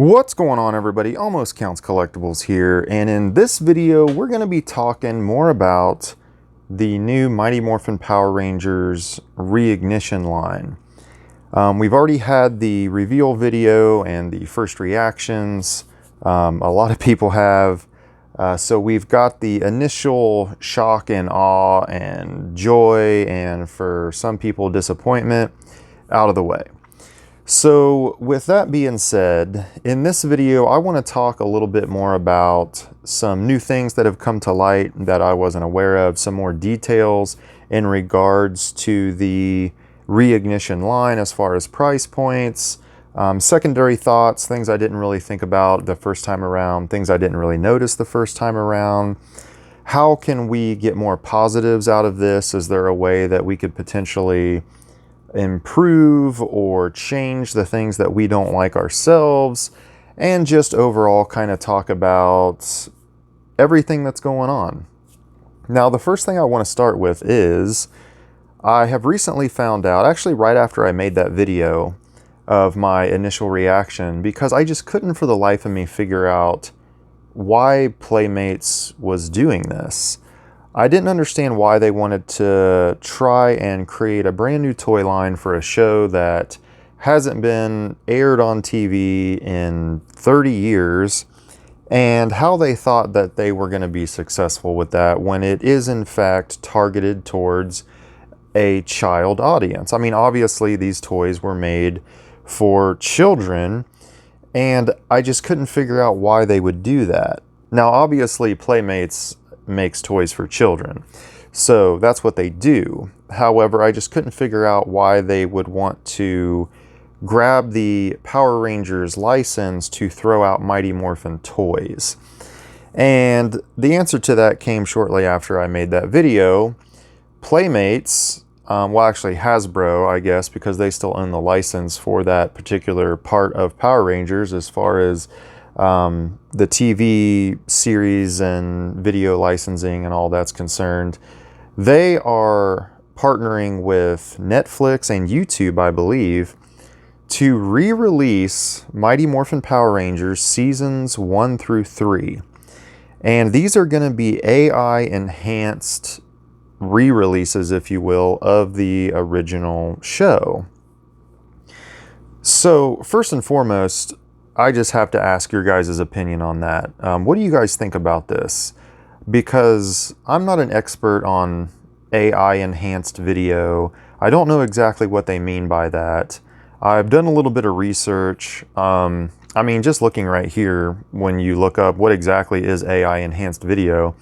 What's going on, everybody? Almost Counts Collectibles here, and in this video we're going to be talking more about the new Mighty Morphin Power Rangers Reignition line. We've already had the reveal video and the first reactions. A lot of people have, so we've got the initial shock and awe and joy, and for some people disappointment, out of the way. So with that being said, in this video I want to talk a little bit more about some new things that have come to light that I wasn't aware of, some more details in regards to the Reignition line as far as price points, secondary thoughts, things I didn't really think about the first time around, things I didn't really notice the first time around. How can we get more positives out of this? Is there a way that we could potentially improve or change the things that we don't like ourselves, and just overall kind of talk about everything that's going on. Now, the first thing I want to start with is I have recently found out, actually right after I made that video of my initial reaction, because I just couldn't for the life of me figure out why Playmates was doing this. I didn't understand why they wanted to try and create a brand new toy line for a show that hasn't been aired on TV in 30 years, and how they thought that they were going to be successful with that when it is in fact targeted towards a child audience. I mean, obviously these toys were made for children, and I just couldn't figure out why they would do that. Now, obviously Playmates makes toys for children, so that's what they do. However, I just couldn't figure out why they would want to grab the Power Rangers license to throw out Mighty Morphin toys. And the answer to that came shortly after I made that video. Playmates, well, actually Hasbro, I guess, because they still own the license for that particular part of Power Rangers as far as the TV series and video licensing and all that's concerned. They are partnering with Netflix and YouTube, I believe, to re-release Mighty Morphin Power Rangers seasons 1 through 3. And these are going to be AI enhanced re-releases, if you will, of the original show. So first and foremost, I just have to ask your guys' opinion on that. What do you guys think about this? Because I'm not an expert on AI enhanced video. I don't know exactly what they mean by that. I've done a little bit of research. I mean, just looking right here, when you look up what exactly is AI enhanced video,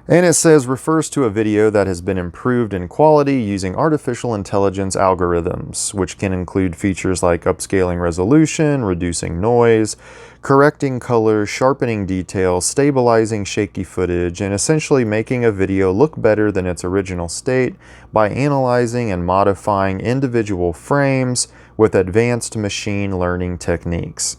and it says refers to a video that has been improved in quality using artificial intelligence algorithms, which can include features like upscaling resolution, reducing noise, correcting color, sharpening details, stabilizing shaky footage, and essentially making a video look better than its original state by analyzing and modifying individual frames with advanced machine learning techniques.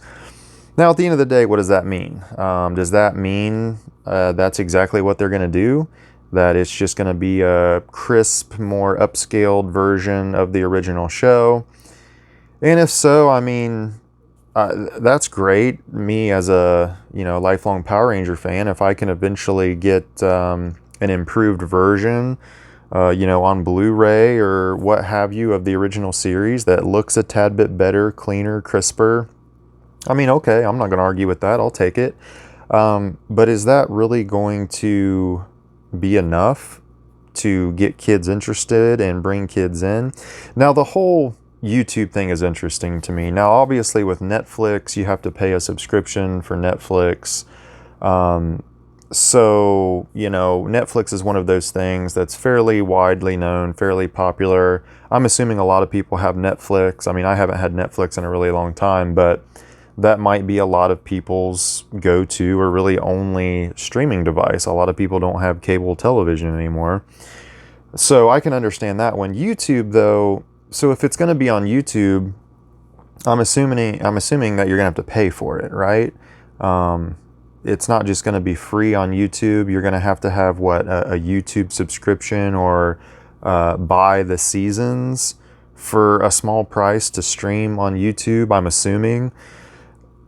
Now, at the end of the day, what does that mean? Does that mean that's exactly what they're going to do? That it's just going to be a crisp, more upscaled version of the original show? And if so, I mean, that's great. Me as a lifelong Power Ranger fan, if I can eventually get an improved version, on Blu-ray or what have you of the original series that looks a tad bit better, cleaner, crisper, I mean, okay, I'm not going to argue with that. I'll take it. But is that really going to be enough to get kids interested and bring kids in? Now, the whole YouTube thing is interesting to me. Now, obviously, with Netflix, you have to pay a subscription for Netflix. So, Netflix is one of those things that's fairly widely known, fairly popular. I'm assuming a lot of people have Netflix. I mean, I haven't had Netflix in a really long time, but that might be a lot of people's go-to or really only streaming device. A lot of people don't have cable television anymore. So I can understand that one. YouTube, though, so if it's going to be on YouTube, I'm assuming that you're going to have to pay for it, right? It's not just going to be free on YouTube. You're going to have what, a YouTube subscription, or buy the seasons for a small price to stream on YouTube, I'm assuming.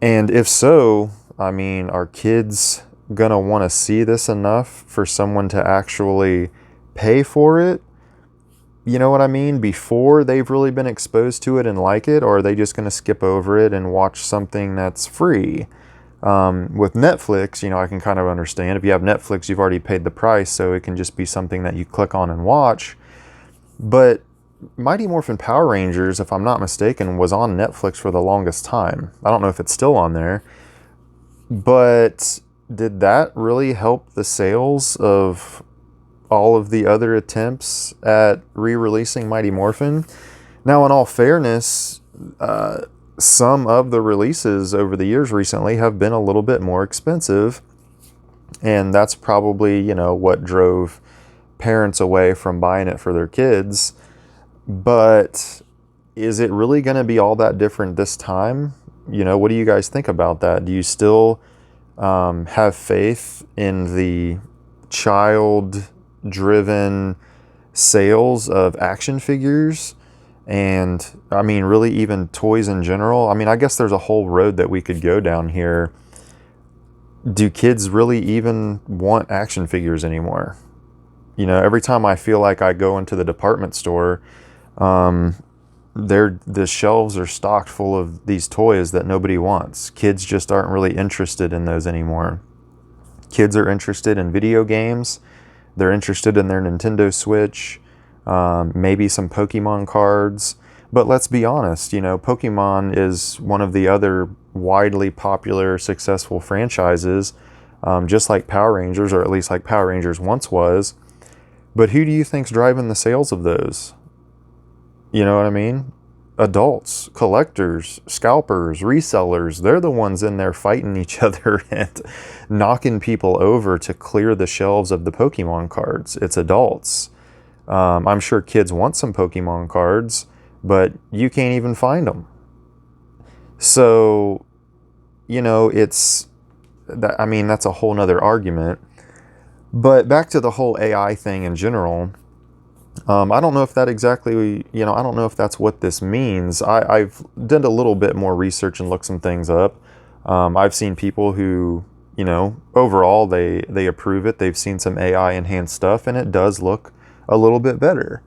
And if so, I mean, are kids gonna want to see this enough for someone to actually pay for it? You know what I mean? Before they've really been exposed to it and like it, or are they just going to skip over it and watch something that's free? With Netflix, you know, I can kind of understand. If you have Netflix, you've already paid the price, so it can just be something that you click on and watch. But Mighty Morphin Power Rangers, if I'm not mistaken, was on Netflix for the longest time. I don't know if it's still on there. But did that really help the sales of all of the other attempts at re-releasing Mighty Morphin? Now, in all fairness, some of the releases over the years recently have been a little bit more expensive, and that's probably, you know, what drove parents away from buying it for their kids. But is it really going to be all that different this time? You know, what do you guys think about that? Do you still have faith in the child-driven sales of action figures? And I mean, really, even toys in general? I mean, I guess there's a whole road that we could go down here. Do kids really even want action figures anymore? You know, every time I feel like I go into the department store, the shelves are stocked full of these toys that nobody wants. Kids just aren't really interested in those anymore. Kids are interested in video games. They're interested in their Nintendo Switch, maybe some Pokemon cards. But let's be honest, you know, Pokemon is one of the other widely popular, successful franchises, just like Power Rangers, or at least like Power Rangers once was. But who do you think's driving the sales of those? You know what I mean? Adults, collectors, scalpers, resellers, they're the ones in there fighting each other and knocking people over to clear the shelves of the Pokemon cards. It's adults. I'm sure kids want some Pokemon cards, but you can't even find them. So, you know, I mean, that's a whole nother argument. But back to the whole AI thing in general, I don't know if that exactly, you know, I don't know if that's what this means. I've done a little bit more research and looked some things up. I've seen people who, you know, overall they approve it. They've seen some AI enhanced stuff, and it does look a little bit better.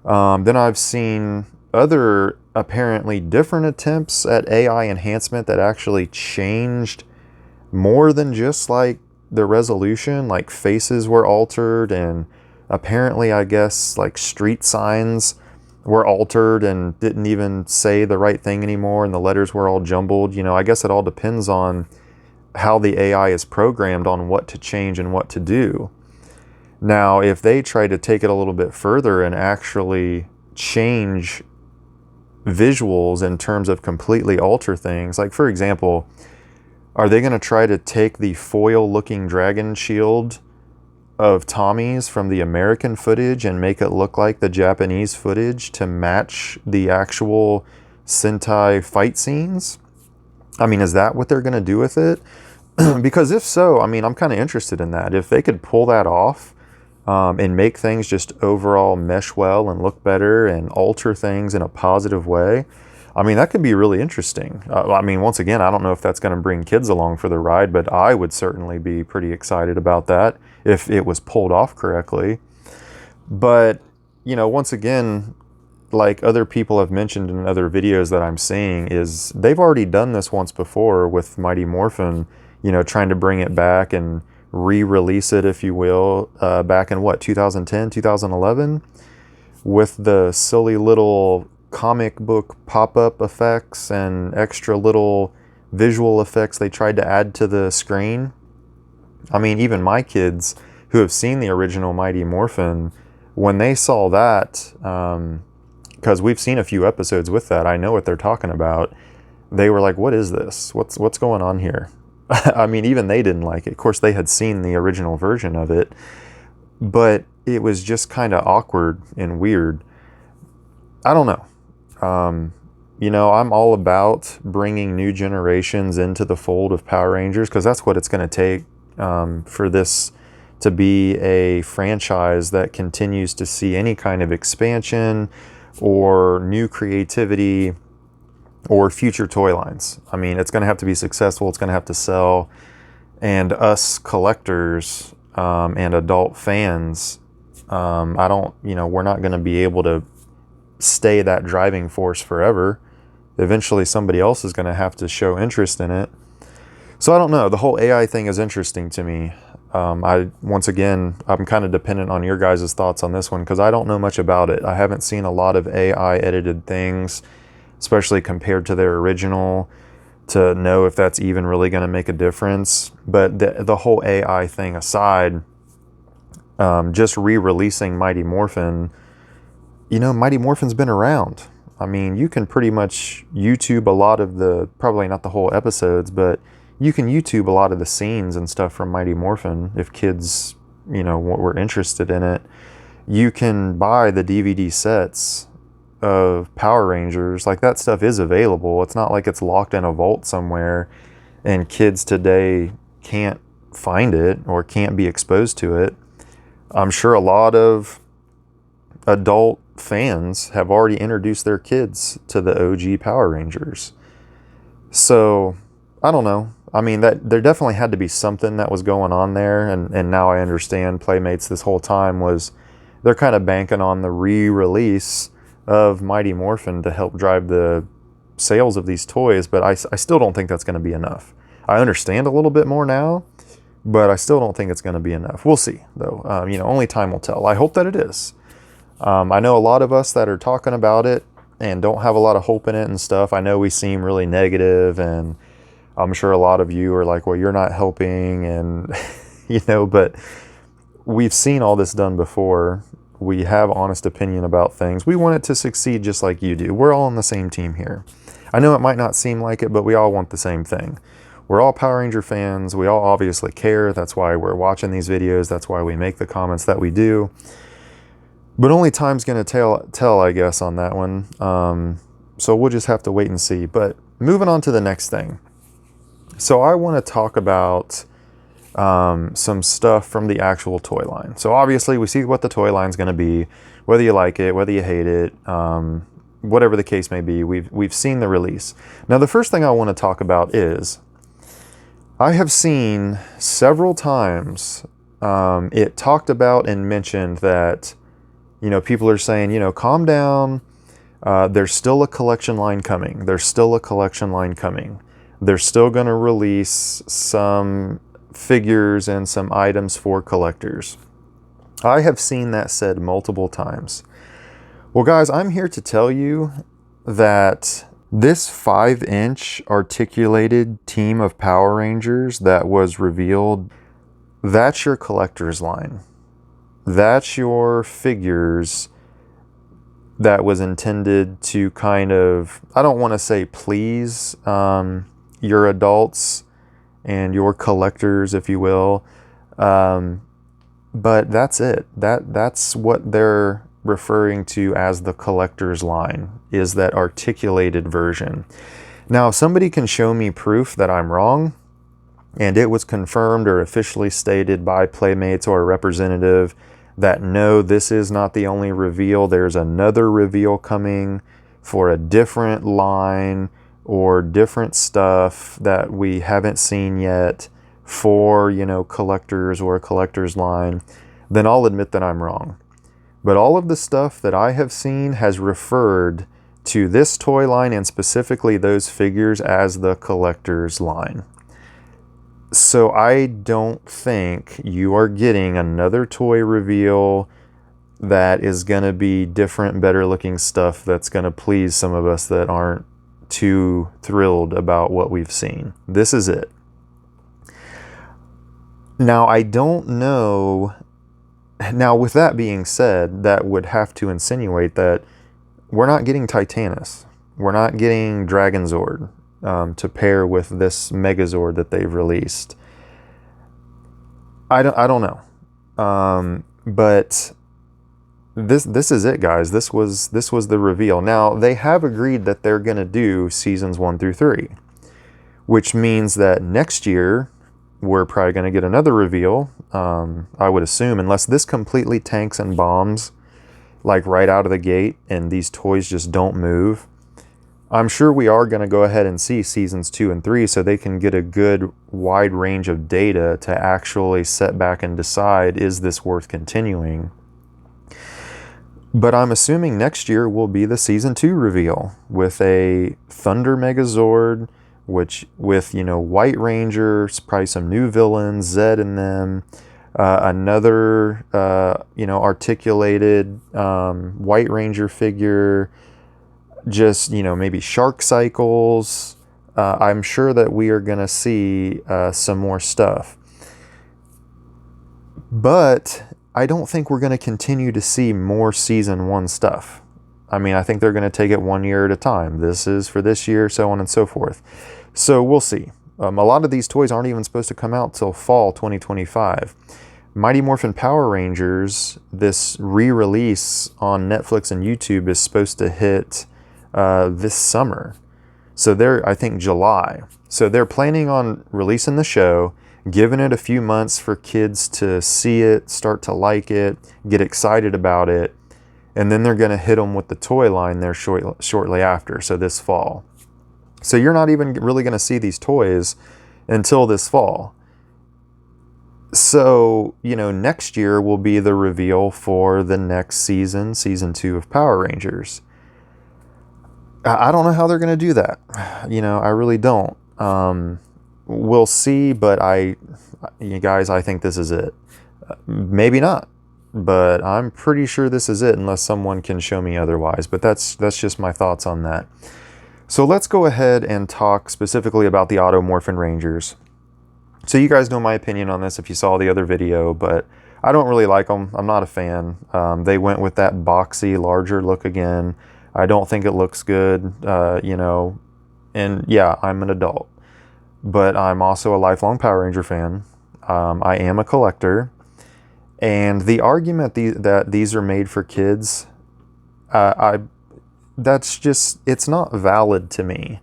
Then I've seen other apparently different attempts at AI enhancement that actually changed more than just like the resolution. Like faces were altered, and apparently, I guess, like street signs were altered and didn't even say the right thing anymore, and the letters were all jumbled. You know, I guess it all depends on how the AI is programmed on what to change and what to do. Now, if they try to take it a little bit further and actually change visuals in terms of completely alter things, like for example, are they going to try to take the foil-looking dragon shield of Tommy's from the American footage and make it look like the Japanese footage to match the actual Sentai fight scenes? I mean, is that what they're going to do with it? Because if so, I mean, I'm kind of interested in that. If they could pull that off and make things just overall mesh well and look better and alter things in a positive way, I mean, that could be really interesting. I mean, once again, I don't know if that's going to bring kids along for the ride, but I would certainly be pretty excited about that if it was pulled off correctly. But, you know, once again, like other people have mentioned in other videos that I'm seeing, is they've already done this once before with Mighty Morphin, you know, trying to bring it back and re-release it, if you will, back in what, 2010, 2011, with the silly little comic book pop-up effects and extra little visual effects they tried to add to the screen. I mean, even my kids who have seen the original Mighty Morphin, when they saw that, because we've seen a few episodes with that, I know what they're talking about. They were like, what is this? What's going on here? I mean, even they didn't like it. Of course, they had seen the original version of it, but it was just kind of awkward and weird. I don't know. You know, I'm all about bringing new generations into the fold of Power Rangers, because that's what it's going to take for this to be a franchise that continues to see any kind of expansion or new creativity or future toy lines. I mean, it's going to have to be successful. It's going to have to sell. And us collectors and adult fans, we're not going to be able to stay that driving force forever. Eventually somebody else is going to have to show interest in it. So I don't know. The whole AI thing is interesting to me. I'm kind of dependent on your guys' thoughts on this one because I don't know much about it. I haven't seen a lot of AI edited things, especially compared to their original, to know if that's even really going to make a difference. But the whole AI thing aside, just re-releasing Mighty Morphin, Mighty Morphin's been around. I mean, you can pretty much YouTube a lot of probably not the whole episodes, but you can YouTube a lot of the scenes and stuff from Mighty Morphin if kids, were interested in it. You can buy the DVD sets of Power Rangers. Like, that stuff is available. It's not like it's locked in a vault somewhere and kids today can't find it or can't be exposed to it. I'm sure a lot of adult fans have already introduced their kids to the OG Power Rangers. So, I don't know. I mean, that there definitely had to be something that was going on there, and now I understand Playmates this whole time they're kind of banking on the re-release of Mighty Morphin to help drive the sales of these toys, but I still don't think that's going to be enough. I understand a little bit more now, but I still don't think it's going to be enough. We'll see, though. Only time will tell. I hope that it is. I know a lot of us that are talking about it and don't have a lot of hope in it and stuff. I know we seem really negative, and I'm sure a lot of you are like, well, you're not helping, and, but we've seen all this done before. We have honest opinion about things. We want it to succeed just like you do. We're all on the same team here. I know it might not seem like it, but we all want the same thing. We're all Power Ranger fans. We all obviously care. That's why we're watching these videos. That's why we make the comments that we do. But only time's going to tell, I guess, on that one. So we'll just have to wait and see. But moving on to the next thing. So I want to talk about some stuff from the actual toy line. So obviously we see what the toy line's going to be, whether you like it, whether you hate it, whatever the case may be. We've seen the release. Now the first thing I want to talk about is I have seen several times it talked about and mentioned that people are saying, calm down. There's still a collection line coming. There's still a collection line coming. They're still going to release some figures and some items for collectors. I have seen that said multiple times. Well, guys, I'm here to tell you that this 5-inch articulated team of Power Rangers that was revealed, that's your collector's line. That's your figures that was intended to kind of, I don't want to say please your adults and your collectors, if you will. But that's it. That's what they're referring to as the collector's line, is that articulated version. Now, if somebody can show me proof that I'm wrong, and it was confirmed or officially stated by Playmates or a representative that no, this is not the only reveal, there's another reveal coming for a different line or different stuff that we haven't seen yet for, collectors or a collector's line, then I'll admit that I'm wrong. But all of the stuff that I have seen has referred to this toy line and specifically those figures as the collector's line. So I don't think you are getting another toy reveal that is going to be different, better looking stuff that's going to please some of us that aren't too thrilled about what we've seen. This is it. Now, I don't know. Now, with that being said, that would have to insinuate that we're not getting Titanus. We're not getting Dragonzord to pair with this Megazord that they've released. I don't know. But this is it, guys. This was the reveal. Now, they have agreed that they're going to do seasons 1 through 3, which means that next year we're probably going to get another reveal, I would assume, unless this completely tanks and bombs like right out of the gate and these toys just don't move. I'm sure we are going to go ahead and see seasons 2 and 3 so they can get a good wide range of data to actually set back and decide, is this worth continuing? But I'm assuming next year will be the season 2 reveal with a Thunder Megazord, which with, you know, White Ranger, probably some new villains, Zed in them, another, you know, articulated White Ranger figure, just, you know, maybe Shark Cycles. I'm sure that we are going to see some more stuff. But I don't think we're going to continue to see more season 1 stuff. I mean, I think they're going to take it 1 year at a time. This is for this year, so on and so forth. So we'll see. A lot of these toys aren't even supposed to come out till fall 2025. Mighty Morphin Power Rangers, this re-release on Netflix and YouTube is supposed to hit this summer. So they're, I think, July. So they're planning on releasing the show, giving it a few months for kids to see it, start to like it, get excited about it, and then they're going to hit them with the toy line there shortly after, so this fall. So you're not even really going to see these toys until this fall. So, you know, next year will be the reveal for the next season, season 2 of Power Rangers. I don't know how they're going to do that. You know, I really don't. We'll see, but you guys, I think this is it. Maybe not, but I'm pretty sure this is it unless someone can show me otherwise. But that's just my thoughts on that. So let's go ahead and talk specifically about the Automorphin Rangers. So you guys know my opinion on this if you saw the other video, but I don't really like them. I'm not a fan. They went with that boxy, larger look again. I don't think it looks good, you know, and yeah, I'm an adult, but I'm also a lifelong Power Ranger fan. I am a collector, and the argument that these are made for kids, that's just, it's not valid to me.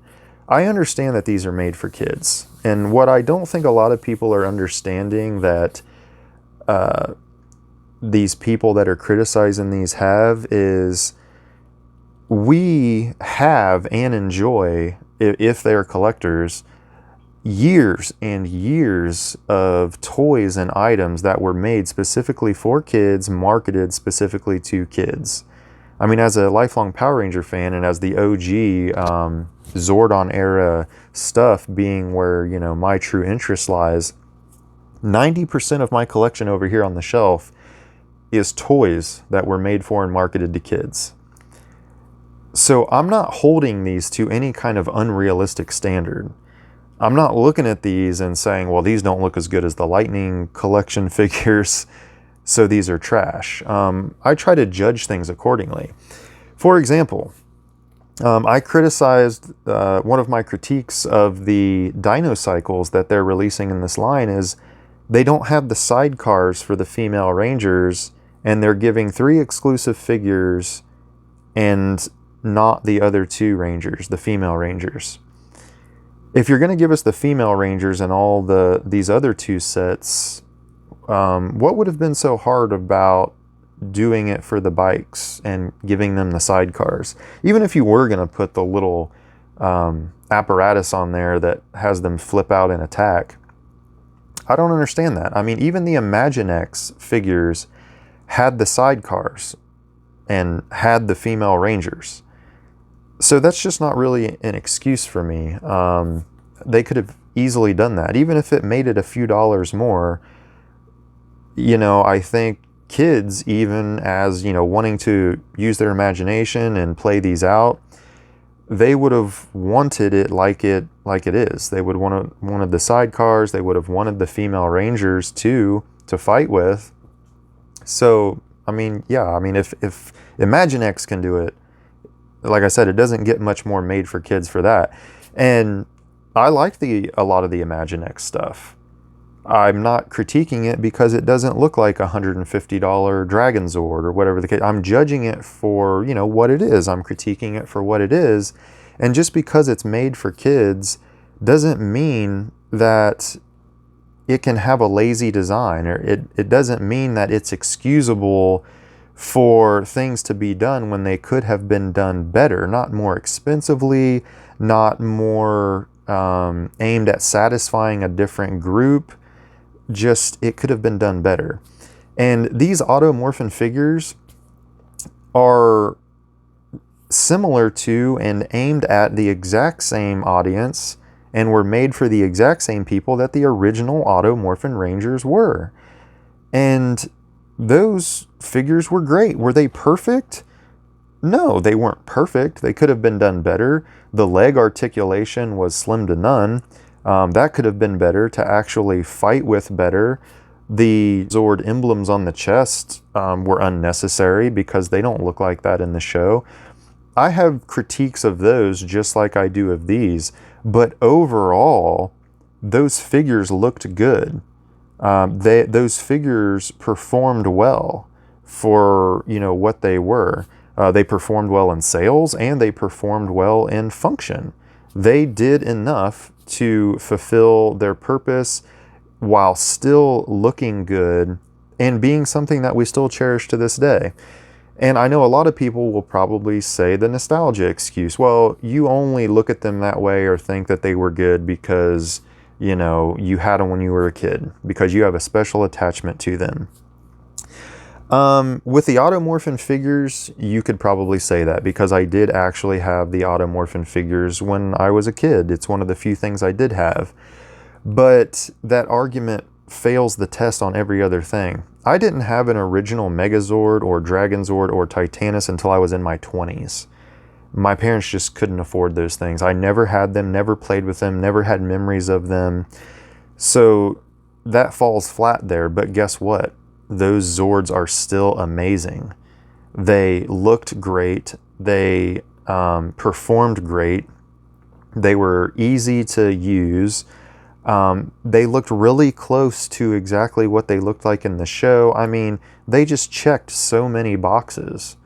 I understand that these are made for kids, and what I don't think a lot of people are understanding that these people that are criticizing these have is, we have and enjoy, if they are collectors, years and years of toys and items that were made specifically for kids, marketed specifically to kids. I mean, as a lifelong Power Ranger fan and as the OG Zordon era stuff being where, you know, my true interest lies, 90% of my collection over here on the shelf is toys that were made for and marketed to kids. So I'm not holding these to any kind of unrealistic standard. I'm not looking at these and saying, well, these don't look as good as the Lightning collection figures, so these are trash. I try to judge things accordingly. For example, I criticized, one of my critiques of the Dino Cycles that they're releasing in this line is they don't have the sidecars for the female Rangers, and they're giving 3 exclusive figures and not the other 2 Rangers, the female Rangers. If you're going to give us the female Rangers and all these other 2 sets, what would have been so hard about doing it for the bikes and giving them the sidecars? Even if you were going to put the little apparatus on there that has them flip out and attack, I don't understand that. I mean, even the Imaginext figures had the sidecars and had the female Rangers. So that's just not really an excuse for me. They could have easily done that. Even if it made it a few dollars more, you know, I think kids, even as, you know, wanting to use their imagination and play these out, they would have wanted it like it is. They would wanted the sidecars. They would have wanted the female Rangers to fight with. So, I mean, yeah, I mean, if Imaginext can do it, like I said, it doesn't get much more made for kids for that. And I like a lot of the Imaginext stuff. I'm not critiquing it because it doesn't look like a $150 Dragonzord or whatever the case. I'm judging it for, you know, what it is. I'm critiquing it for what it is. And just because it's made for kids doesn't mean that it can have a lazy design, or it doesn't mean that it's excusable for things to be done when they could have been done better, not more expensively, not more aimed at satisfying a different group. Just, it could have been done better. And these Automorphin figures are similar to and aimed at the exact same audience and were made for the exact same people that the original Automorphin Rangers were. And those figures were great. Were they perfect? No, they weren't perfect. They could have been done better. The leg articulation was slim to none. That could have been better to actually fight with better. The Zord emblems on the chest were unnecessary because they don't look like that in the show. I have critiques of those just like I do of these, but overall, those figures looked good. Those figures performed well for, you know, what they were. They performed well in sales and they performed well in function. They did enough to fulfill their purpose while still looking good and being something that we still cherish to this day. And I know a lot of people will probably say the nostalgia excuse. Well, you only look at them that way or think that they were good because, you know, you had them when you were a kid, because you have a special attachment to them. With the Automorphin figures, you could probably say that because I did actually have the Automorphin figures when I was a kid. It's one of the few things I did have. But that argument fails the test on every other thing. I didn't have an original Megazord or Dragonzord or Titanus until I was in my 20s. My parents just couldn't afford those things. I never had them, never played with them, never had memories of them. So that falls flat there, but guess what? Those Zords are still amazing. They looked great. They performed great. They were easy to use. They looked really close to exactly what they looked like in the show. I mean, they just checked so many boxes.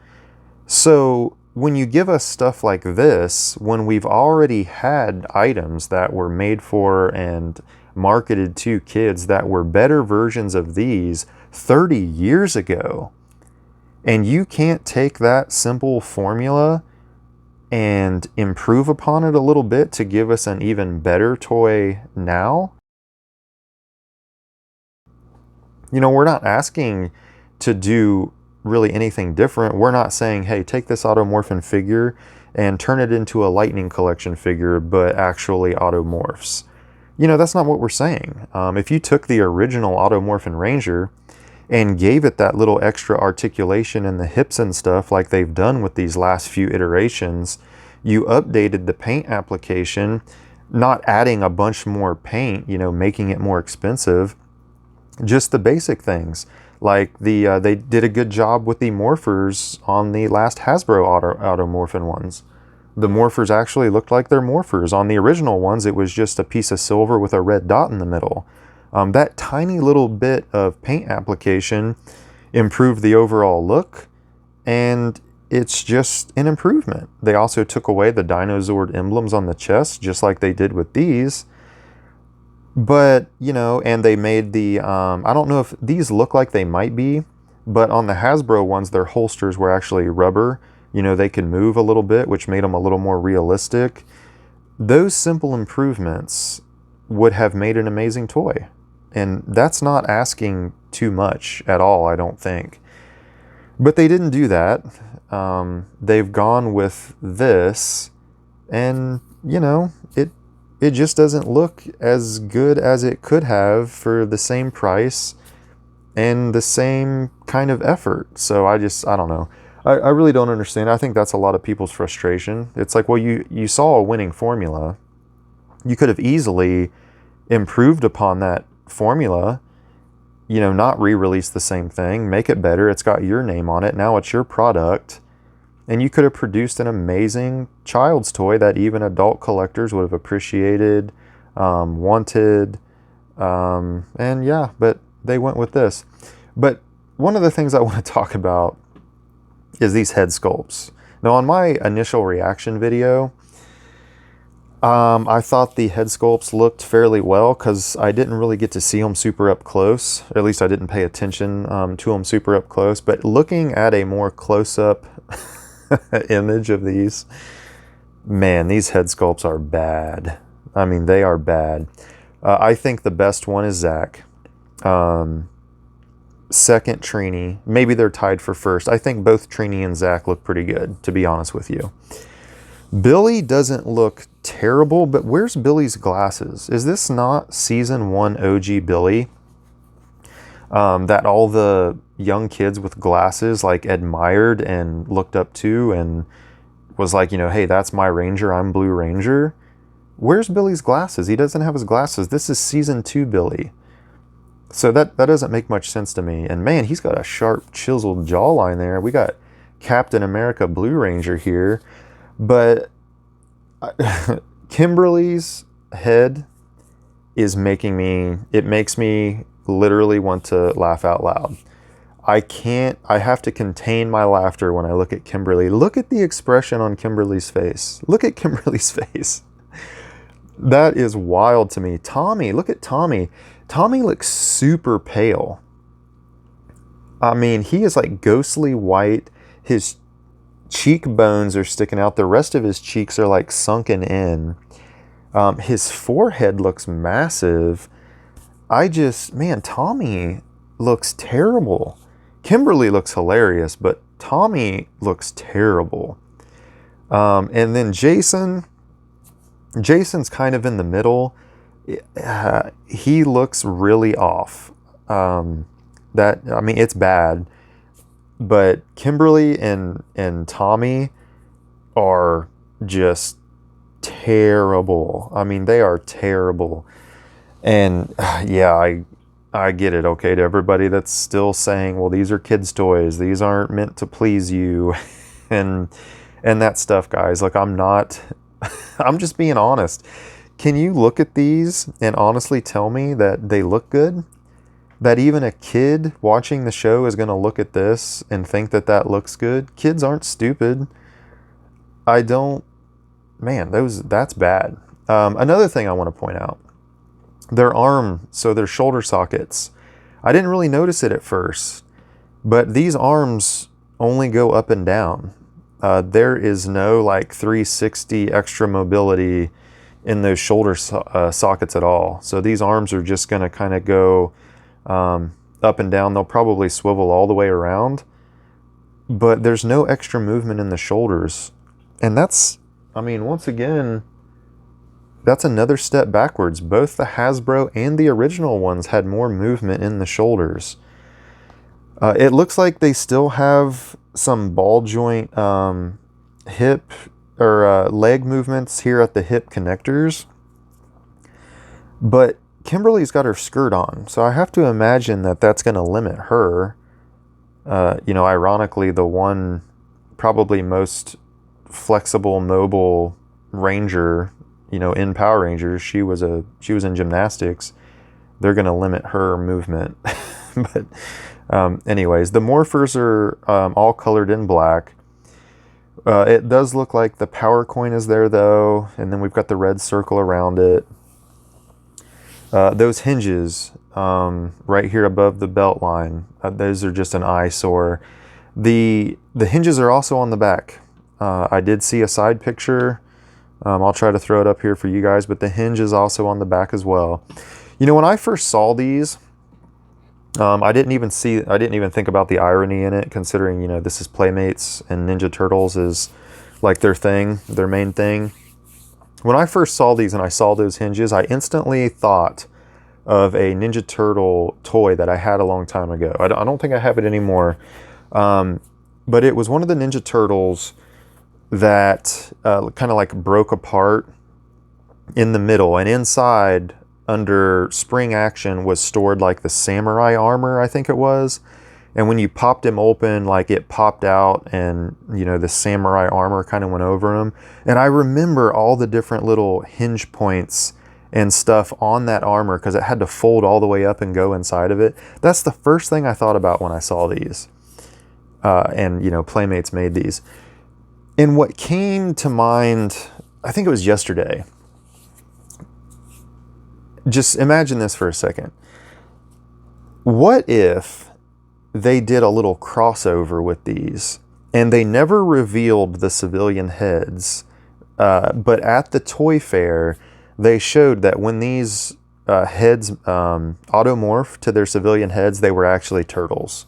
So when you give us stuff like this, when we've already had items that were made for and marketed to kids that were better versions of these 30 years ago, and you can't take that simple formula and improve upon it a little bit to give us an even better toy now. You know, we're not asking to do really anything different. We're not saying, hey, take this Automorphin figure and turn it into a Lightning Collection figure, but actually automorphs. You know, that's not what we're saying. If you took the original Automorphin Ranger and gave it that little extra articulation in the hips and stuff like they've done with these last few iterations, you updated the paint application, not adding a bunch more paint, you know, making it more expensive, just the basic things. Like they did a good job with the morphers on the last Hasbro Automorphin ones. The morphers actually looked like they're morphers. On the original ones, it was just a piece of silver with a red dot in the middle. That tiny little bit of paint application improved the overall look, and it's just an improvement. They also took away the Dinozord emblems on the chest, just like they did with these. But, you know, and they made the, I don't know if these look like they might be, but on the Hasbro ones, their holsters were actually rubber. You know, they can move a little bit, which made them a little more realistic. Those simple improvements would have made an amazing toy. And that's not asking too much at all, I don't think. But they didn't do that. They've gone with this, and, you know, it just doesn't look as good as it could have for the same price and the same kind of effort. So I don't know. I really don't understand. I think that's a lot of people's frustration. It's like, well, you saw a winning formula. You could have easily improved upon that formula, you know, not re-release the same thing, make it better. It's got your name on it. Now it's your product. And you could have produced an amazing child's toy that even adult collectors would have appreciated, wanted. And yeah, but they went with this. But one of the things I want to talk about is these head sculpts. Now, on my initial reaction video, I thought the head sculpts looked fairly well because I didn't really get to see them super up close. Or at least I didn't pay attention to them super up close. But looking at a more close-up image of these, man, these head sculpts are bad. I mean, they are bad. I think the best one is Zach. Second, Trini. Maybe they're tied for first. I think both Trini and Zach look pretty good, to be honest with you. Billy doesn't look terrible, but where's Billy's glasses? Is this not season 1 OG Billy? That all the young kids with glasses like admired and looked up to and was like, you know, hey, that's my Ranger, I'm Blue Ranger. Where's Billy's glasses? He doesn't have his glasses. This is season 2 Billy. So that doesn't make much sense to me. And man, he's got a sharp, chiseled jawline there. We got Captain America Blue Ranger here. But Kimberly's head is making me, it makes me literally want to laugh out loud. I have to contain my laughter when I look at Kimberly. Look at the expression on Kimberly's face. Look at Kimberly's face. That is wild to me. Tommy, look at Tommy. Tommy looks super pale. I mean, he is like ghostly white. His cheekbones are sticking out. The rest of his cheeks are like sunken in. His forehead looks massive. Man, Tommy looks terrible. Kimberly looks hilarious, but Tommy looks terrible. And then Jason's kind of in the middle. He looks really off. It's bad. But Kimberly and Tommy are just terrible. I mean, they are terrible. And yeah, I get it, okay, to everybody that's still saying, well, these are kids' toys. These aren't meant to please you. and that stuff, guys. Like, I'm just being honest. Can you look at these and honestly tell me that they look good? That even a kid watching the show is going to look at this and think that that looks good? Kids aren't stupid. That's bad. Another thing I want to point out. Their their shoulder sockets. I didn't really notice it at first, but these arms only go up and down. There is no like 360 extra mobility in those shoulder sockets at all. So these arms are just going to kind of go up and down. They'll probably swivel all the way around, but there's no extra movement in the shoulders. And once again, that's another step backwards. Both the Hasbro and the original ones had more movement in the shoulders. It looks like they still have some ball joint hip or leg movements here at the hip connectors, but Kimberly's got her skirt on, so I have to imagine that that's going to limit her. Ironically, the one probably most flexible, mobile Ranger, in Power Rangers, she was in gymnastics. They're going to limit her movement. But anyways, the morphers are all colored in black. It does look like the power coin is there, though, and then we've got the red circle around it. Those hinges right here above the belt line, those are just an eyesore. The hinges are also on the back. I did see a side picture. I'll try to throw it up here for you guys, but the hinge is also on the back as well. When I first saw these, I didn't even think about the irony in it, considering, this is Playmates and Ninja Turtles is like their main thing. When I first saw these and I saw those hinges, I instantly thought of a Ninja Turtle toy that I had a long time ago. I don't think I have it anymore. But it was one of the Ninja Turtles that kind of like broke apart in the middle, and inside, under spring action, was stored like the samurai armor, I think it was. And when you popped him open, like it popped out and, the samurai armor kind of went over him. And I remember all the different little hinge points and stuff on that armor because it had to fold all the way up and go inside of it. That's the first thing I thought about when I saw these. And Playmates made these. And what came to mind, I think it was yesterday, Just imagine this for a second. What if they did a little crossover with these and they never revealed the civilian heads, but at the toy fair, they showed that when these heads automorph to their civilian heads, they were actually turtles.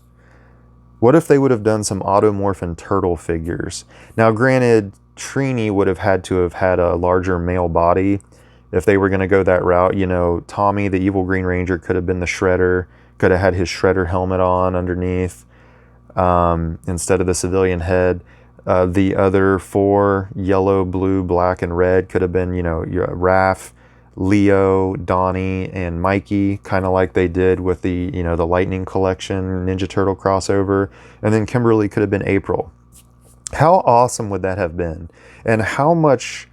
What if they would have done some automorph and turtle figures? Now, granted, Trini would have had to have had a larger male body if they were going to go that route. You know, Tommy, the evil Green Ranger, could have been the Shredder, could have had his Shredder helmet on underneath instead of the civilian head. The other four, yellow, blue, black, and red, could have been, you know, Raph, Leo, Donnie, and Mikey, kind of like they did with the, you know, the Lightning Collection Ninja Turtle crossover. And then Kimberly could have been April. How awesome would that have been? And how much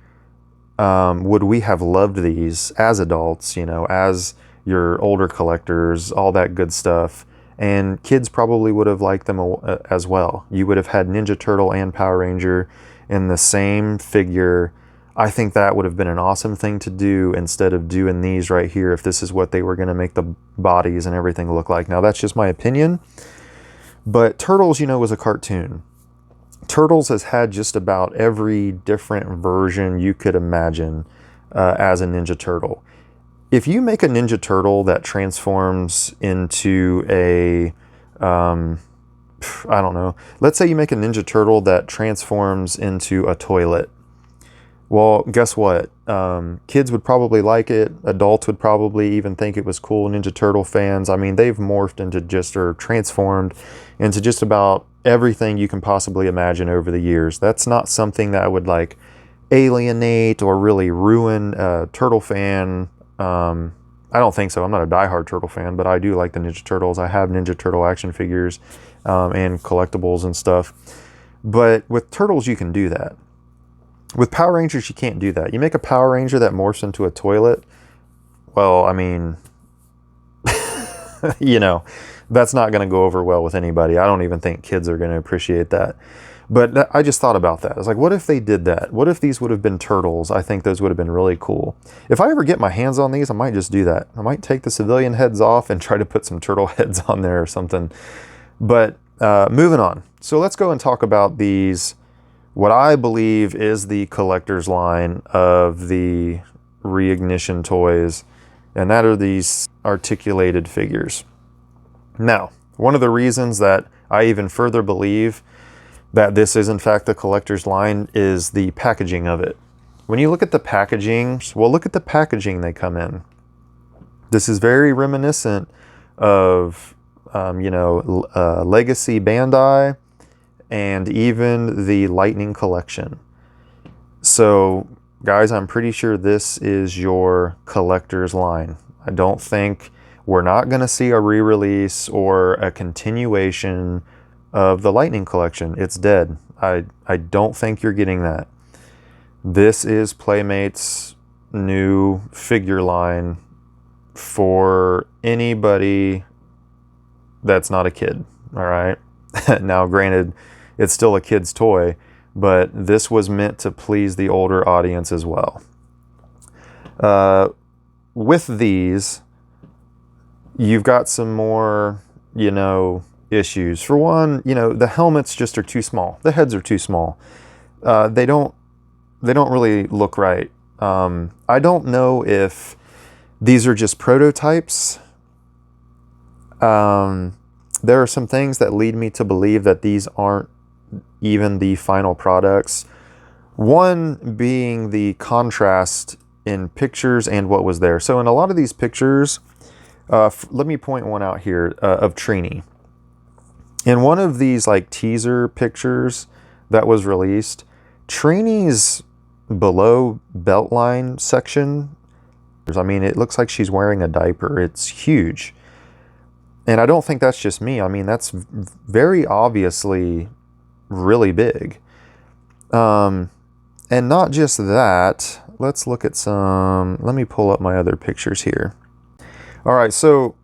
would we have loved these as adults, you know, as your older collectors, all that good stuff. And kids probably would have liked them as well. You would have had Ninja Turtle and Power Ranger in the same figure. I think that would have been an awesome thing to do instead of doing these right here, if this is what they were going to make the bodies and everything look like. Now, that's just my opinion. But Turtles, you know, was a cartoon. Turtles has had just about every different version you could imagine as a Ninja Turtle. If you make a Ninja Turtle that transforms into a, I don't know, let's say you make a Ninja Turtle that transforms into a toilet. Well, guess what? Kids would probably like it. Adults would probably even think it was cool. Ninja Turtle fans, I mean, they've morphed into just, or transformed into just about everything you can possibly imagine over the years. That's not something that would like alienate or really ruin a Turtle fan. I don't think so. I'm not a diehard Turtle fan, but I do like the Ninja Turtles. I have Ninja Turtle action figures and collectibles and stuff. But with Turtles, you can do that. With Power Rangers, you can't do that. You make a Power Ranger that morphs into a toilet, well, I mean, you know, that's not going to go over well with anybody. I don't even think kids are going to appreciate that. But I just thought about that. I was like, what if they did that? What if these would have been turtles? I think those would have been really cool. If I ever get my hands on these, I might just do that. I might take the civilian heads off and try to put some turtle heads on there or something. But moving on. So let's go and talk about these, what I believe is the collector's line of the Reignition toys. And that are these articulated figures. Now, one of the reasons that I even further believe that this is in fact the collector's line is the packaging of it. When you look at the packaging, well, look at the packaging they come in. This is very reminiscent of, you know, Legacy Bandai and even the Lightning Collection. So, guys, I'm pretty sure this is your collector's line. I don't think we're not going to see a re-release or a continuation of the Lightning Collection. It's dead. I don't think you're getting that. This is Playmate's new figure line for anybody that's not a kid, all right? Now, granted, it's still a kid's toy, but this was meant to please the older audience as well. With these, you've got some more, you know, issues. For one, you know, the helmets just are too small. The heads are too small. They don't really look right. I don't know if these are just prototypes. There are some things that lead me to believe that these aren't even the final products. One being the contrast in pictures and what was there. So in a lot of these pictures, let me point one out here of Trini. In one of these like teaser pictures that was released, Trini's below belt line section, I mean, it looks like she's wearing a diaper. It's huge. And I don't think that's just me. I mean, that's very obviously really big. And not just that, let's look at some, let me pull up my other pictures here. All right, so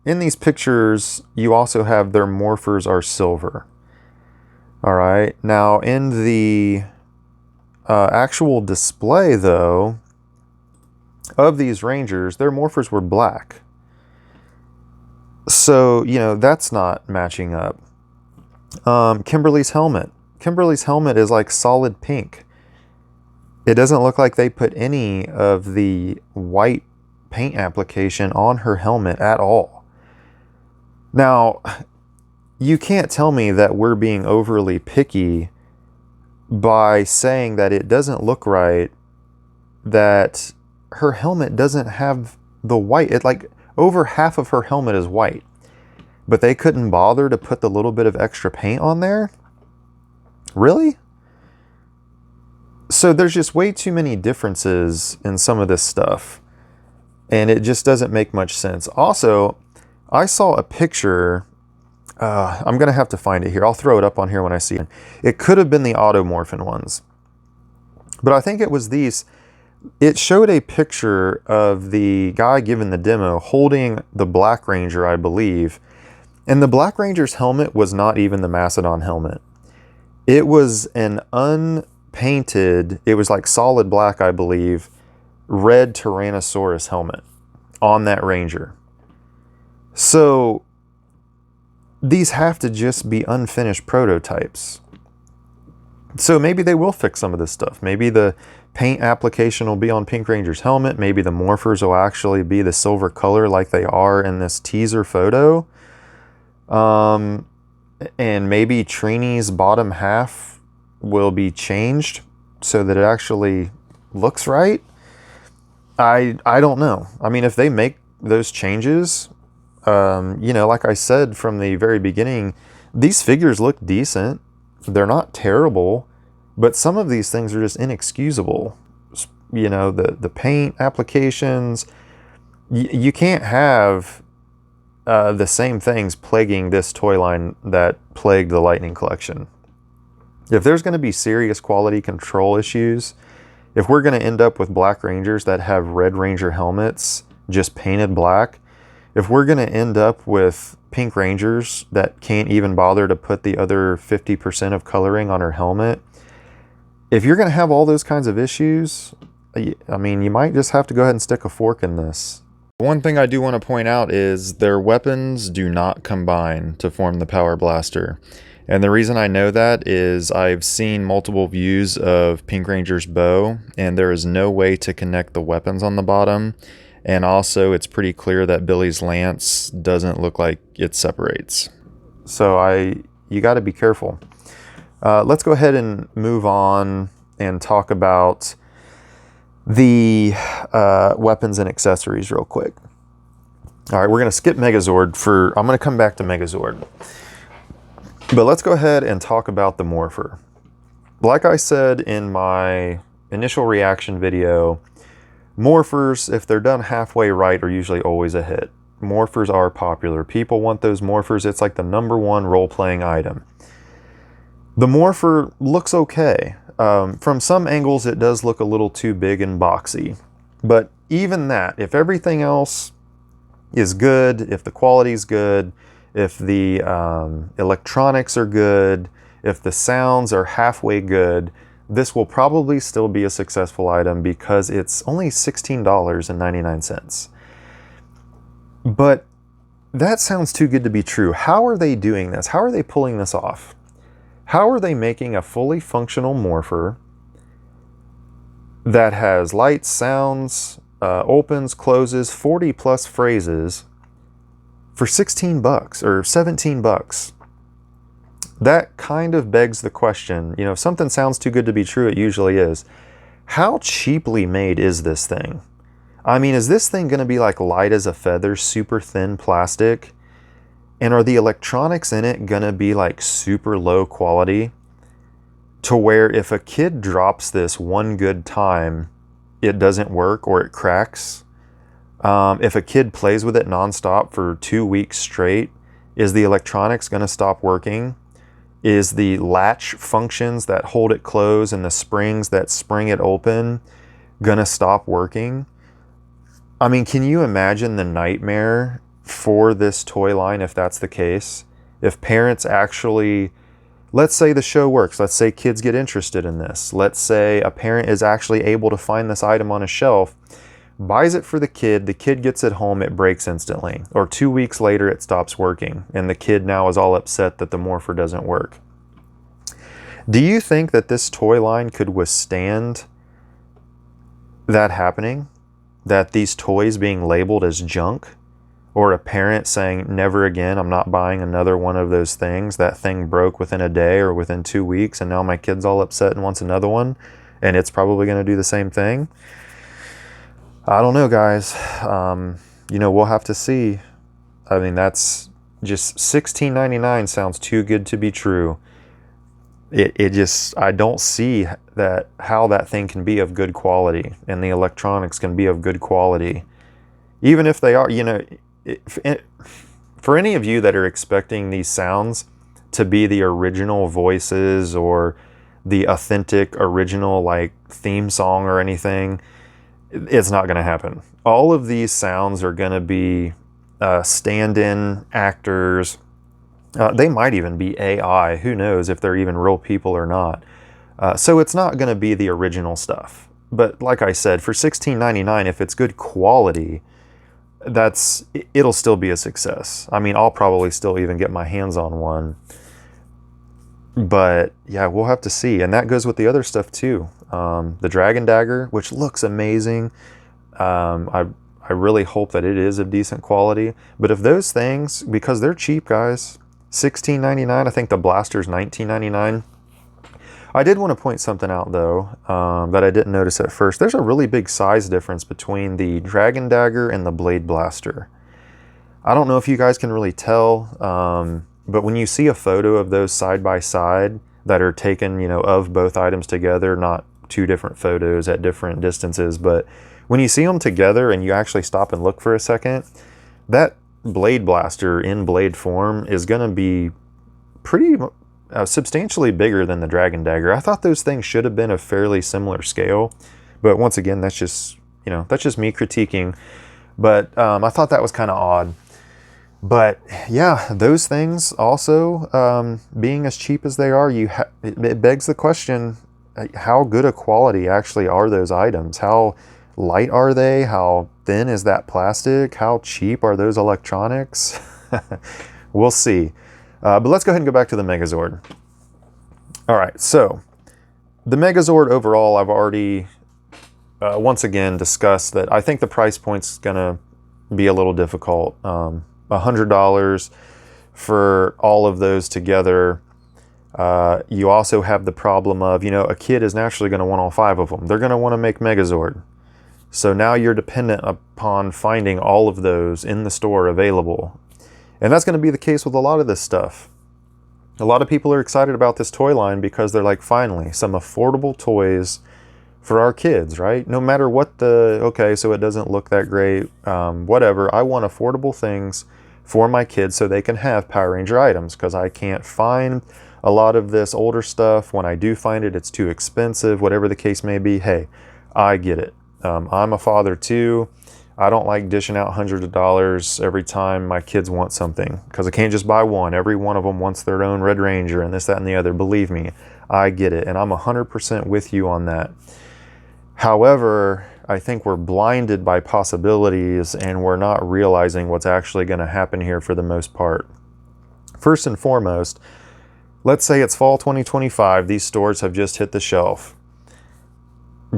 in these pictures, you also have their morphers are silver. All right, now in the actual display though, of these Rangers, their morphers were black. So, you know, that's not matching up. Kimberly's helmet. Kimberly's helmet is like solid pink. It doesn't look like they put any of the white paint application on her helmet at all. Now, you can't tell me that we're being overly picky by saying that it doesn't look right, that her helmet doesn't have the white. It like over half of her helmet is white, but they couldn't bother to put the little bit of extra paint on there? Really? So there's just way too many differences in some of this stuff, and it just doesn't make much sense. Also, I saw a picture, I'm going to have to find it here. I'll throw it up on here when I see it. It could have been the Automorph ones, but I think it was these. It showed a picture of the guy giving the demo holding the Black Ranger, I believe. And the Black Ranger's helmet was not even the Mastodon helmet. It was an unpainted, it was like solid black, I believe, red Tyrannosaurus helmet on that Ranger. So these have to just be unfinished prototypes. So maybe they will fix some of this stuff. Maybe the paint application will be on Pink Ranger's helmet. Maybe the morphers will actually be the silver color like they are in this teaser photo. And maybe Trini's bottom half will be changed so that it actually looks right. I don't know. I mean, if they make those changes, you know, like I said from the very beginning, these figures look decent. They're not terrible, but some of these things are just inexcusable. You know, the paint applications, you can't have the same things plaguing this toy line that plagued the Lightning Collection. If there's going to be serious quality control issues, if we're going to end up with Black Rangers that have Red Ranger helmets just painted black, if we're going to end up with Pink Rangers that can't even bother to put the other 50% of coloring on her helmet, if you're going to have all those kinds of issues, I mean, you might just have to go ahead and stick a fork in this. One thing I do want to point out is their weapons do not combine to form the Power Blaster. And the reason I know that is I've seen multiple views of Pink Ranger's bow, and there is no way to connect the weapons on the bottom. And also, it's pretty clear that Billy's lance doesn't look like it separates. So you got to be careful. Let's go ahead and move on and talk about the weapons and accessories real quick. All right, we're going to skip Megazord I'm going to come back to Megazord. But let's go ahead and talk about the Morpher. Like I said in my initial reaction video, Morphers, if they're done halfway right, are usually always a hit. Morphers are popular. People want those Morphers. It's like the #1 role-playing item. The Morpher looks okay. From some angles, it does look a little too big and boxy. But even that, if everything else is good, if the quality's good, if the electronics are good, if the sounds are halfway good, this will probably still be a successful item because it's only $16.99. But that sounds too good to be true. How are they doing this? How are they pulling this off? How are they making a fully functional Morpher that has lights, sounds, opens, closes, 40 plus phrases for 16 bucks or 17 bucks? That kind of begs the question, you know, if something sounds too good to be true, it usually is. How cheaply made is this thing? I mean, is this thing going to be like light as a feather, super thin plastic? And are the electronics in it going to be like super low quality to where if a kid drops this one good time, it doesn't work or it cracks? If a kid plays with it nonstop for 2 weeks straight, is the electronics going to stop working? Is the latch functions that hold it closed and the springs that spring it open going to stop working? I mean, can you imagine the nightmare for this toy line if that's the case? If parents actually, let's say the show works, let's say kids get interested in this, let's say a parent is actually able to find this item on a shelf, buys it for the kid gets it home, it breaks instantly. Or 2 weeks later, it stops working, and the kid now is all upset that the morpher doesn't work. Do you think that this toy line could withstand that happening? That these toys being labeled as junk? Or a parent saying, never again, I'm not buying another one of those things. That thing broke within a day or within 2 weeks, and now my kid's all upset and wants another one, and it's probably going to do the same thing. I don't know, guys. We'll have to see. I mean, that's just $16.99 sounds too good to be true. It just, I don't see that how that thing can be of good quality, and the electronics can be of good quality. Even if they are, for any of you that are expecting these sounds to be the original voices or the authentic original like theme song or anything, it's not going to happen. All of these sounds are going to be stand-in actors. They might even be AI. Who knows if they're even real people or not. So it's not going to be the original stuff. But like I said, for $16.99, if it's good quality, it'll still be a success. I mean, I'll probably still even get my hands on one. But yeah, we'll have to see. And that goes with the other stuff too. The Dragon Dagger, which looks amazing. I really hope that it is of decent quality. But if those things, because they're cheap, guys, $16.99. I think the blaster's $19.99. I did want to point something out though, that I didn't notice at first. There's a really big size difference between the Dragon Dagger and the Blade Blaster. I don't know if you guys can really tell, but when you see a photo of those side by side that are taken, of both items together, not two different photos at different distances, but when you see them together and you actually stop and look for a second, that Blade Blaster in blade form is going to be pretty substantially bigger than the Dragon Dagger. I thought those things should have been a fairly similar scale, but once again, that's just me critiquing. But I thought that was kind of odd. But yeah, those things also, being as cheap as they are, it begs the question: how good a quality actually are those items? How light are they? How thin is that plastic? How cheap are those electronics? We'll see. But let's go ahead and go back to the Megazord. All right, so the Megazord overall, I've already once again discussed that I think the price point's gonna be a little difficult. $100 for all of those together. You also have the problem of, a kid is naturally going to want all 5 of them. They're going to want to make Megazord. So now you're dependent upon finding all of those in the store available. And that's going to be the case with a lot of this stuff. A lot of people are excited about this toy line because they're like, finally, some affordable toys for our kids, right? No matter what so it doesn't look that great, whatever. I want affordable things for my kids so they can have Power Ranger items, because I can't find a lot of this older stuff. When I do find it, it's too expensive, whatever the case may be. Hey, I get it. I'm a father too. I don't like dishing out hundreds of dollars every time my kids want something, because I can't just buy one. Every one of them wants their own Red Ranger and this, that, and the other. Believe me, I get it. And I'm 100% with you on that. However, I think we're blinded by possibilities and we're not realizing what's actually going to happen here for the most part. First and foremost, let's say it's fall 2025. These stores have just hit the shelf.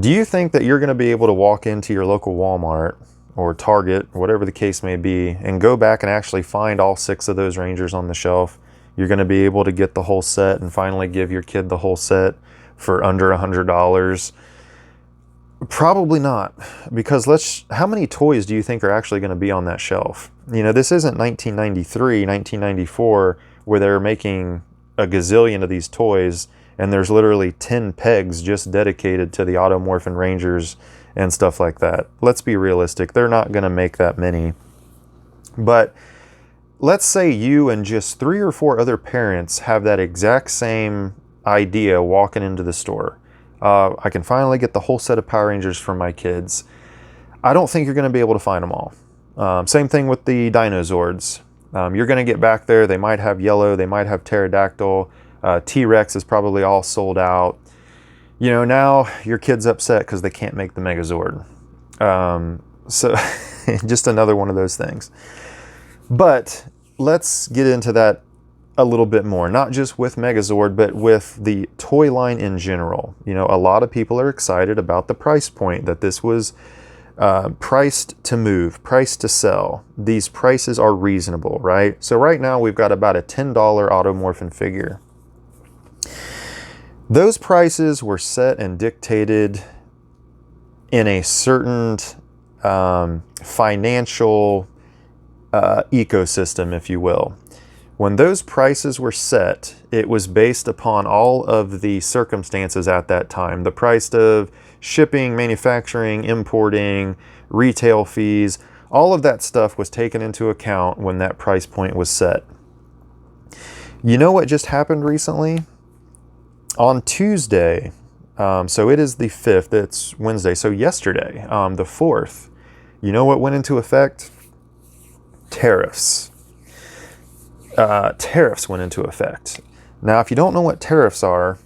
Do you think that you're going to be able to walk into your local Walmart or Target, whatever the case may be, and go back and actually find all 6 of those Rangers on the shelf? You're going to be able to get the whole set and finally give your kid the whole set for under $100? Probably not, because how many toys do you think are actually going to be on that shelf? This isn't 1993, 1994, where they're making a gazillion of these toys, and there's literally 10 pegs just dedicated to the Automorph and Rangers and stuff like that. Let's be realistic. They're not going to make that many. But let's say you and just 3 or 4 other parents have that exact same idea walking into the store. I can finally get the whole set of Power Rangers for my kids. I don't think you're going to be able to find them all. Same thing with the Dinozords. You're going to get back there. They might have yellow. They might have pterodactyl. T-Rex is probably all sold out. Now your kid's upset because they can't make the Megazord. So just another one of those things. But let's get into that a little bit more, not just with Megazord, but with the toy line in general. You know, a lot of people are excited about the price point, that this was priced to move, priced to sell. These prices are reasonable, right? So right now we've got about a $10 Automorphin figure. Those prices were set and dictated in a certain financial ecosystem, if you will. When those prices were set, it was based upon all of the circumstances at that time. The price of shipping, manufacturing, importing, retail fees, all of that stuff was taken into account when that price point was set. You know what just happened recently? On Tuesday, so it is the 5th, it's Wednesday, so yesterday, the 4th, you know what went into effect? Tariffs. Tariffs went into effect. Now, if you don't know what tariffs are,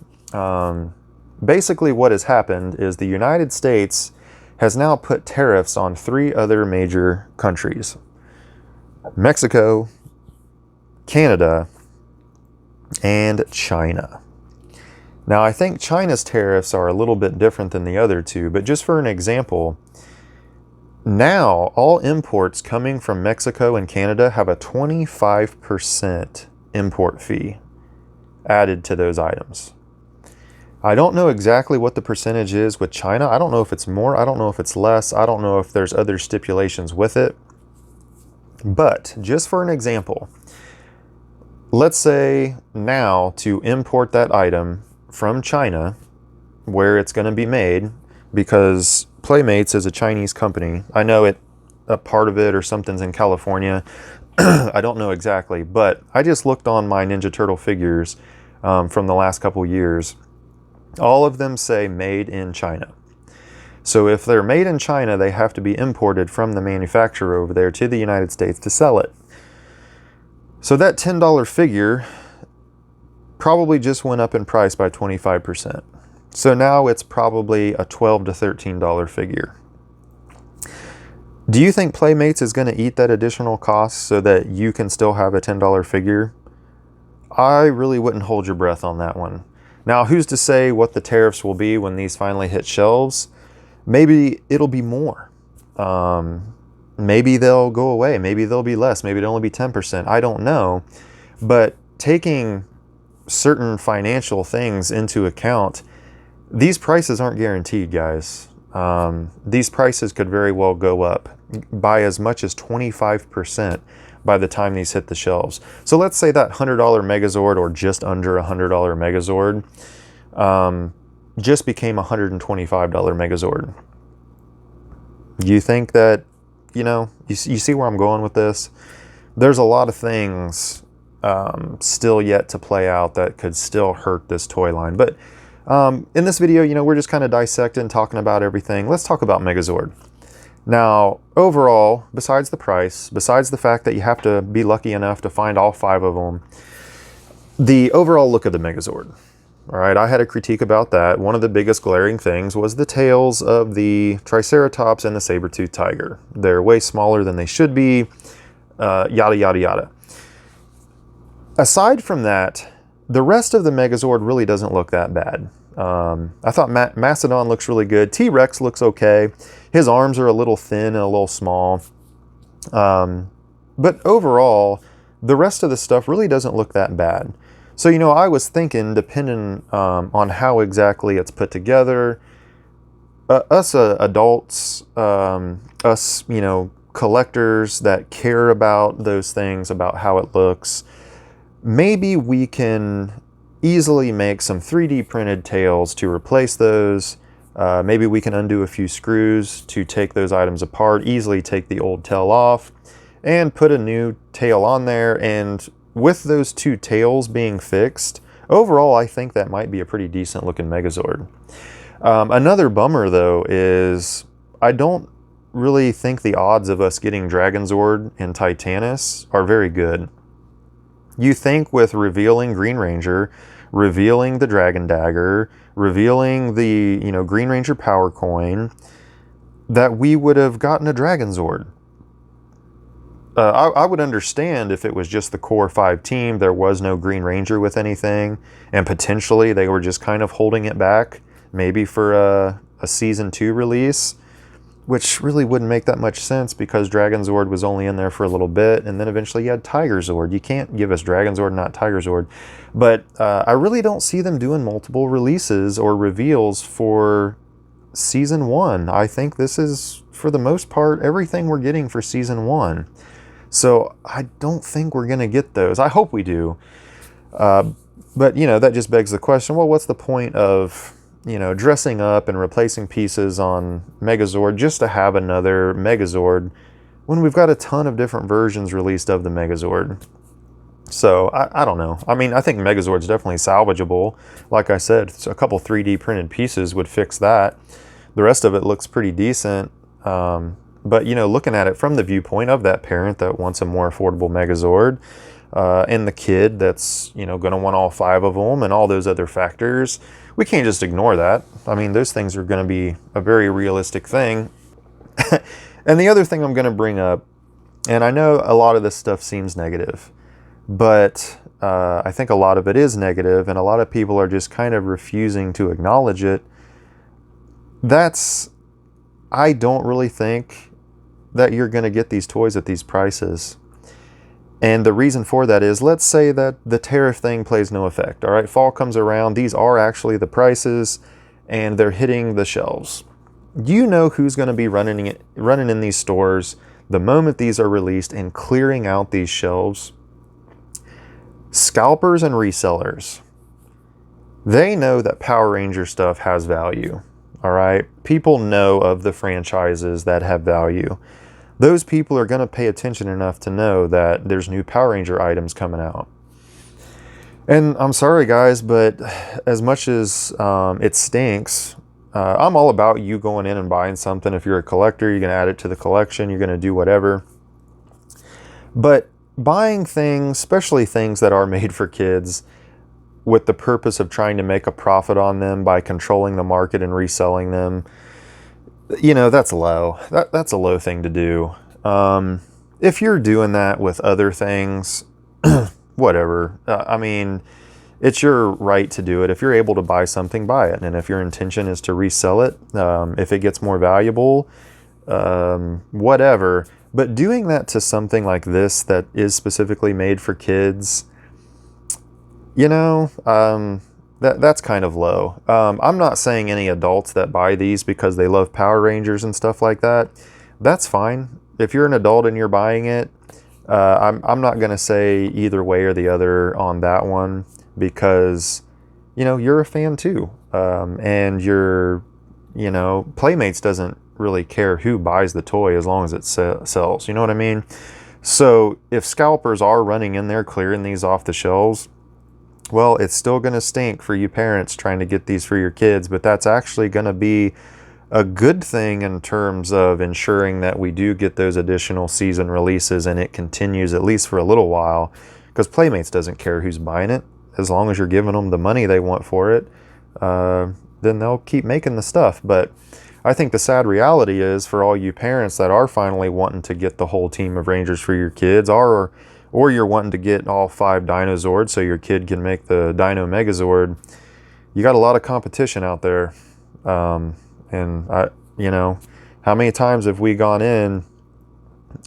basically what has happened is the United States has now put tariffs on 3 other major countries: Mexico, Canada, and China. Now, I think China's tariffs are a little bit different than the other 2, but just for an example, now all imports coming from Mexico and Canada have a 25% import fee added to those items. I don't know exactly what the percentage is with China. I don't know if it's more, I don't know if it's less, I don't know if there's other stipulations with it. But just for an example, let's say now to import that item from China, where it's going to be made, because Playmates is a Chinese company. I know a part of it or something's in California. I don't know exactly, but I just looked on my Ninja Turtle figures from the last couple years. All of them say made in China. So if they're made in China, they have to be imported from the manufacturer over there to the United States to sell it. So that $10 figure probably just went up in price by 25%. So now it's probably a $12 to $13 figure. Do you think Playmates is going to eat that additional cost so that you can still have a $10 figure? I really wouldn't hold your breath on that one. Now, who's to say what the tariffs will be when these finally hit shelves? Maybe it'll be more. Maybe they'll go away. Maybe they'll be less. Maybe it'll only be 10%. I don't know. But taking certain financial things into account, these prices aren't guaranteed, guys. These prices could very well go up by as much as 25% by the time these hit the shelves. So let's say that $100 Megazord, or just under $100 Megazord, just became a $125 Megazord. You think that, you know, you see where I'm going with this? There's a lot of things still yet to play out that could still hurt this toy line. But in this video, you know, we're just kind of dissecting, talking about everything. Let's talk about Megazord. Now, overall, besides the price, besides the fact that you have to be lucky enough to find all 5 of them, the overall look of the Megazord. All right, I had a critique about that. One of the biggest glaring things was the tails of the Triceratops and the saber-toothed tiger. They're way smaller than they should be, yada, yada, yada. Aside from that, the rest of the Megazord really doesn't look that bad. I thought Mastodon looks really good. T-Rex looks okay. His arms are a little thin and a little small. But overall, the rest of the stuff really doesn't look that bad. So, you know, I was thinking, depending on how exactly it's put together, us adults, us, you know, collectors that care about those things, about how it looks, maybe we can easily make some 3D printed tails to replace those. Maybe we can undo a few screws to take those items apart, easily take the old tail off, and put a new tail on there. And with those 2 tails being fixed, overall, I think that might be a pretty decent looking Megazord. Another bummer, though, is I don't really think the odds of us getting Dragonzord and Titanus are very good. You think with revealing Green Ranger, revealing the Dragon Dagger, revealing the, you know, Green Ranger Power Coin, that we would have gotten a Megazord. I would understand if it was just the core 5 team, there was no Green Ranger with anything, and potentially they were just kind of holding it back, maybe for a Season 2 release, which really wouldn't make that much sense because Megazord was only in there for a little bit, and then eventually you had Megazord. You can't give us Megazord, not Megazord. But I really don't see them doing multiple releases or reveals for Season 1. I think this is, for the most part, everything we're getting for Season 1. So I don't think we're going to get those. I hope we do. But, you know, that just begs the question, well, what's the point of, you know, dressing up and replacing pieces on Megazord just to have another Megazord when we've got a ton of different versions released of the Megazord? So I don't know. I mean, I think Megazord's definitely salvageable. Like I said, a couple 3D printed pieces would fix that. The rest of it looks pretty decent. But, you know, looking at it from the viewpoint of that parent that wants a more affordable Megazord, and the kid that's, you know, going to want all 5 of them and all those other factors, we can't just ignore that. I mean, those things are going to be a very realistic thing. And the other thing I'm going to bring up, and I know a lot of this stuff seems negative, but I think a lot of it is negative, and a lot of people are just kind of refusing to acknowledge it. I don't really think that you're going to get these toys at these prices. And the reason for that is, let's say that the tariff thing plays no effect. All right, fall comes around, these are actually the prices, and they're hitting the shelves. You know who's going to be running in these stores the moment these are released and clearing out these shelves? Scalpers and resellers. They know that Power Ranger stuff has value. All right, people know of the franchises that have value. Those people are going to pay attention enough to know that there's new Power Ranger items coming out. And I'm sorry, guys, but as much as it stinks, I'm all about you going in and buying something. If you're a collector, you're going to add it to the collection, you're going to do whatever. But buying things, especially things that are made for kids, with the purpose of trying to make a profit on them by controlling the market and reselling them, you know, that's low. That's a low thing to do. If you're doing that with other things, whatever. I mean, it's your right to do it. If you're able to buy something, buy it. And if your intention is to resell it, if it gets more valuable, whatever. But doing that to something like this that is specifically made for kids, you know, that's kind of low. I'm not saying any adults that buy these because they love Power Rangers and stuff like that. That's fine. If you're an adult and you're buying it, I'm not going to say either way or the other on that one, because, you know, you're a fan too. And you know, Playmates doesn't really care who buys the toy as long as it sells. You know what I mean? So if Scalpers are running in there clearing these off the shelves, well, it's still going to stink for you parents trying to get these for your kids, but that's actually going to be a good thing in terms of ensuring that we do get those additional season releases and it continues at least for a little while, because Playmates doesn't care who's buying it. As long as you're giving them the money they want for it, then they'll keep making the stuff. But I think the sad reality is, for all you parents that are finally wanting to get the whole team of Rangers for your kids, or you're wanting to get all 5 Dinozords so your kid can make the Dino Megazord, you got a lot of competition out there. And you know, how many times have we gone in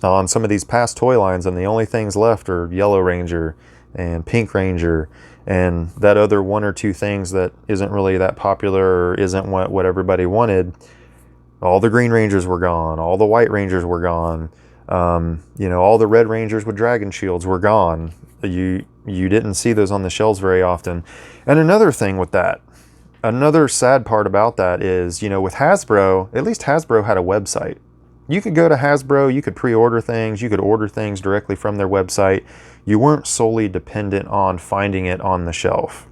on some of these past toy lines and the only things left are Yellow Ranger and Pink Ranger and that other 1 or 2 things that isn't really that popular or isn't what everybody wanted. All the Green Rangers were gone. All the White Rangers were gone. You know, all the Red Rangers with dragon shields were gone. You didn't see those on the shelves very often. And another thing with that, another sad part about that is, you know, with Hasbro, at least Hasbro had a website. You could go to Hasbro, you could pre-order things, you could order things directly from their website. You weren't solely dependent on finding it on the shelf.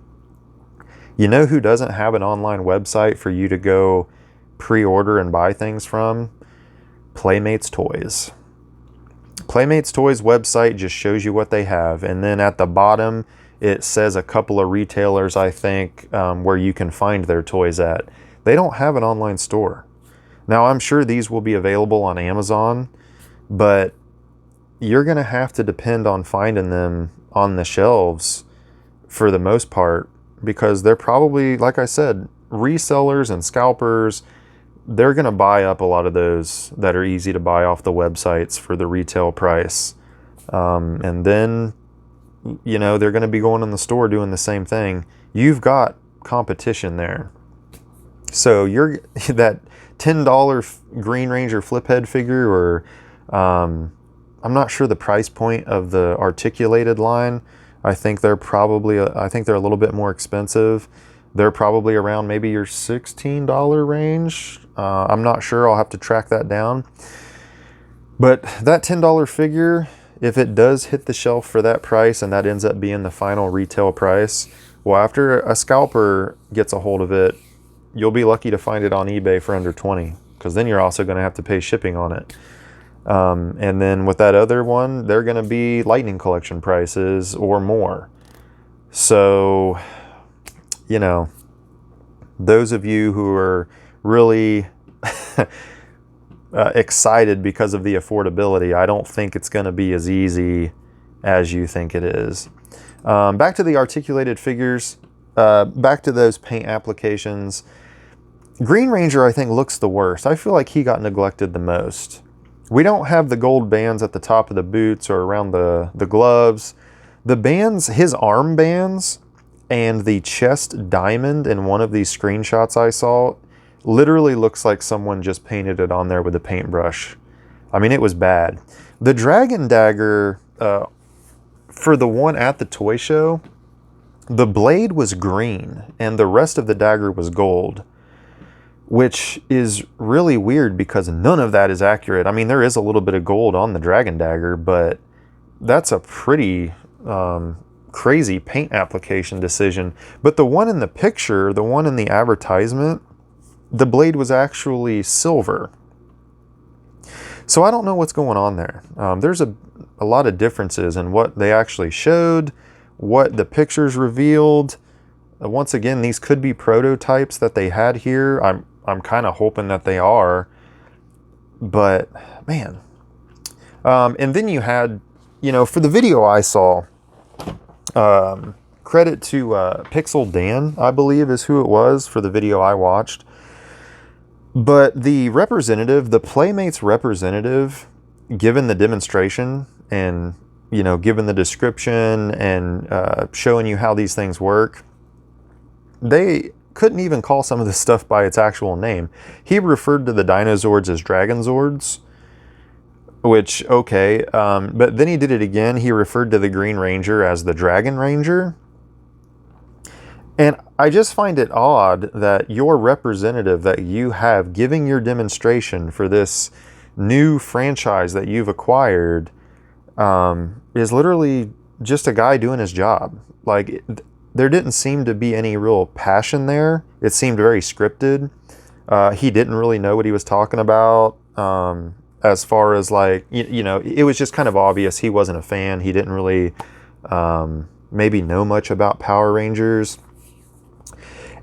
You know who doesn't have an online website for you to go pre-order and buy things from? Playmates Toys. Playmates Toys website just shows you what they have, and then at the bottom it says a couple of retailers, I think, where you can find their toys at. They don't have an online store. Now, I'm sure these will be available on Amazon, but you're going to have to depend on finding them on the shelves for the most part, because they're probably, like I said, resellers and scalpers. They're going to buy up a lot of those that are easy to buy off the websites for the retail price. And then, you know, they're going to be going in the store doing the same thing. You've got competition there. So you're that $10 Green Ranger flip head figure, or I'm not sure the price point of the articulated line. I think they're a little bit more expensive. They're probably around maybe your $16 range. I'm not sure. I'll have to track that down. But that $10 figure, if it does hit the shelf for that price and that ends up being the final retail price, well, after a scalper gets a hold of it, you'll be lucky to find it on eBay for under 20, because then you're also going to have to pay shipping on it. And then with that other one, they're going to be Lightning Collection prices or more. So, you know, those of you who are really excited because of the affordability, I don't think it's going to be as easy as you think it is. Back to the articulated figures, back to those paint applications. Green Ranger, I think, looks the worst. I feel like he got neglected the most. We don't have the gold bands at the top of the boots or around the gloves. The bands, his arm bands and the chest diamond in one of these screenshots I saw, literally looks like someone just painted it on there with a paintbrush. I mean, it was bad. The dragon dagger, for the one at the toy show, the blade was green and the rest of the dagger was gold, which is really weird because none of that is accurate. I mean, there is a little bit of gold on the dragon dagger, but that's a pretty crazy paint application decision. But the one in the picture, the one in the advertisement, the blade was actually silver. So I don't know what's going on there. There's a lot of differences in what they actually showed, what the pictures revealed. Once again, these could be prototypes that they had here. I'm kind of hoping that they are, but man. And then you had, you know, for the video I saw, credit to Pixel Dan, I believe is who it was for the video I watched. But the representative, the Playmates representative, given the demonstration and, you know, given the description and showing you how these things work, they couldn't even call some of this stuff by its actual name. He referred to the Dinozords as Dragonzords, which, okay, but then he did it again. He referred to the Green Ranger as the Dragon Ranger. And I just find it odd that your representative that you have giving your demonstration for this new franchise that you've acquired is literally just a guy doing his job. Like, there didn't seem to be any real passion there. It seemed very scripted. He didn't really know what he was talking about. As far as, like, you know, it was just kind of obvious he wasn't a fan. He didn't really maybe know much about Power Rangers.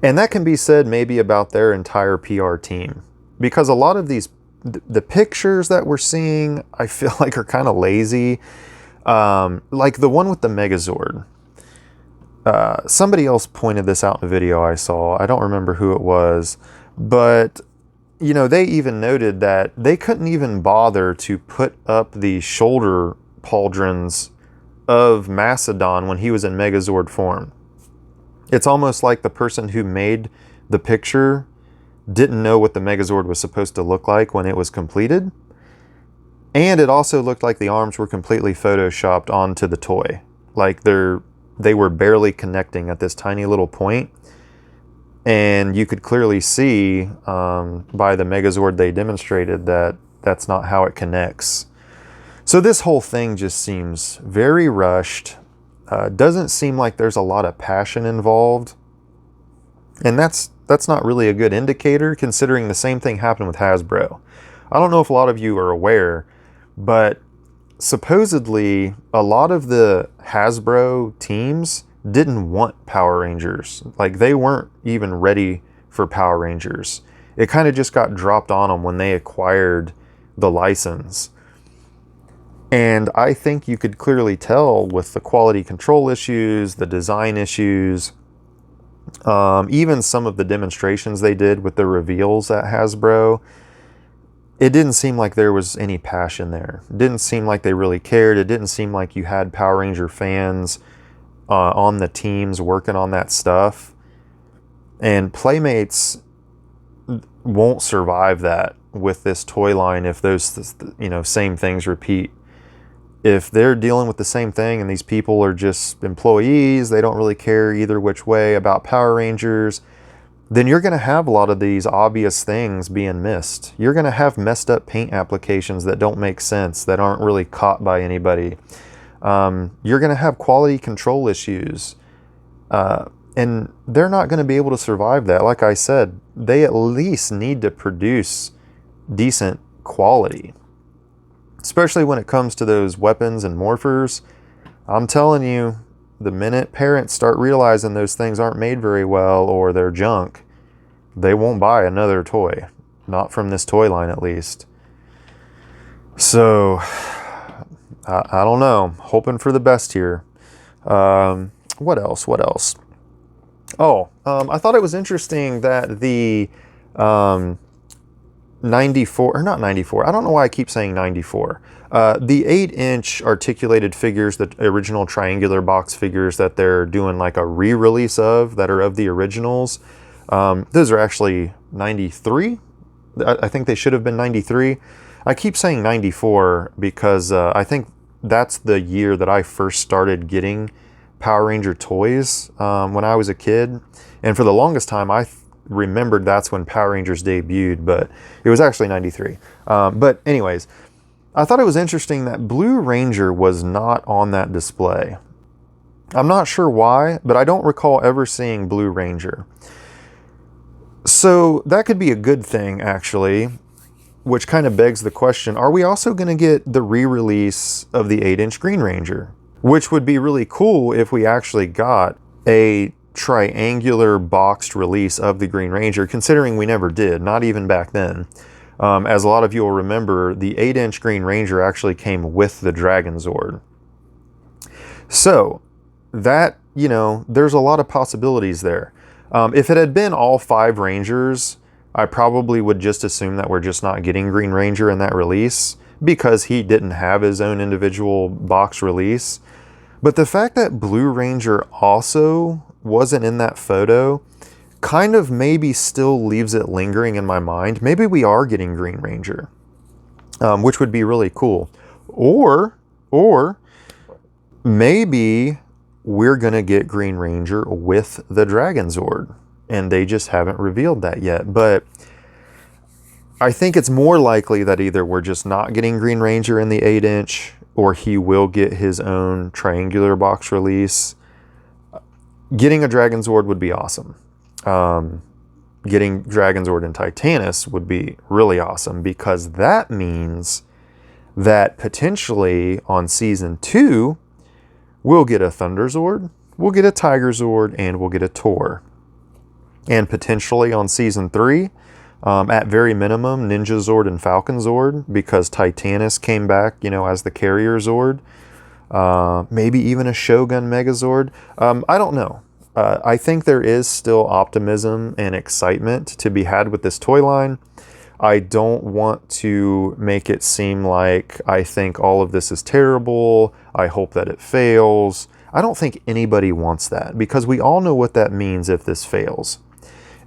And that can be said maybe about their entire PR team, because a lot of these, the pictures that we're seeing, I feel like are kind of lazy. Like the one with the Megazord. Somebody else pointed this out in the video I saw. I don't remember who it was, but you know, they even noted that they couldn't even bother to put up the shoulder pauldrons of Mastodon when he was in Megazord form. It's almost like the person who made the picture didn't know what the Megazord was supposed to look like when it was completed. And it also looked like the arms were completely photoshopped onto the toy. Like they were barely connecting at this tiny little point. And you could clearly see by the Megazord they demonstrated that that's not how it connects. So this whole thing just seems very rushed. Doesn't seem like there's a lot of passion involved. And that's not really a good indicator, considering the same thing happened with Hasbro. I don't know if a lot of you are aware, but supposedly a lot of the Hasbro teams didn't want Power Rangers. Like, they weren't even ready for Power Rangers. It kind of just got dropped on them when they acquired the license. And I think you could clearly tell with the quality control issues, the design issues, even some of the demonstrations they did with the reveals at Hasbro, it didn't seem like there was any passion there. It didn't seem like they really cared. It didn't seem like you had Power Ranger fans on the teams working on that stuff. And Playmates won't survive that with this toy line if those, same things repeat. If they're dealing with the same thing and these people are just employees, they don't really care either which way about Power Rangers, then you're going to have a lot of these obvious things being missed. You're going to have messed up paint applications that don't make sense, that aren't really caught by anybody. You're going to have quality control issues. And they're not going to be able to survive that. Like I said, they at least need to produce decent quality. Especially when it comes to those weapons and morphers. I'm telling you, the minute parents start realizing those things aren't made very well or they're junk, they won't buy another toy. Not from this toy line, at least. So, I don't know. Hoping for the best here. What else? Oh, I thought it was interesting that the 94, or not 94, I don't know why I keep saying 94. The 8-inch articulated figures, the original triangular box figures that they're doing like a re-release of, that are of the originals, those are actually 93. I think they should have been 93. I keep saying 94 because I think that's the year that I first started getting Power Ranger toys when I was a kid. And for the longest time, I remembered that's when Power Rangers debuted, but it was actually 93. But anyways, I thought it was interesting that Blue Ranger was not on that display. I'm not sure why, but I don't recall ever seeing Blue Ranger. So that could be a good thing, actually, which kind of begs the question, are we also going to get the re-release of the 8-inch Green Ranger? Which would be really cool if we actually got a triangular boxed release of the Green Ranger, considering we never did, not even back then. As a lot of you will remember, the 8-inch Green Ranger actually came with the Megazord. So, that, there's a lot of possibilities there. If it had been all 5 Rangers, I probably would just assume that we're just not getting Green Ranger in that release, because he didn't have his own individual box release. But the fact that Blue Ranger also wasn't in that photo kind of maybe still leaves it lingering in my mind. Maybe we are getting Green Ranger, which would be really cool. Or maybe we're going to get Green Ranger with the Megazord, and they just haven't revealed that yet. But I think it's more likely that either we're just not getting Green Ranger in the 8-inch, or he will get his own triangular box release. Getting a Megazord would be awesome. Getting Megazord in Titanus would be really awesome, because that means that potentially on Season 2, we'll get a Thunderzord, we'll get a Tigerzord, and we'll get a Tor. And potentially on Season 3, at very minimum, Ninjazord and Falconzord, because Titanus came back, as the Carrier Zord. Maybe even a Shogun Megazord. I don't know. I think there is still optimism and excitement to be had with this toy line. I don't want to make it seem like I think all of this is terrible. I hope that it fails. I don't think anybody wants that, because we all know what that means if this fails.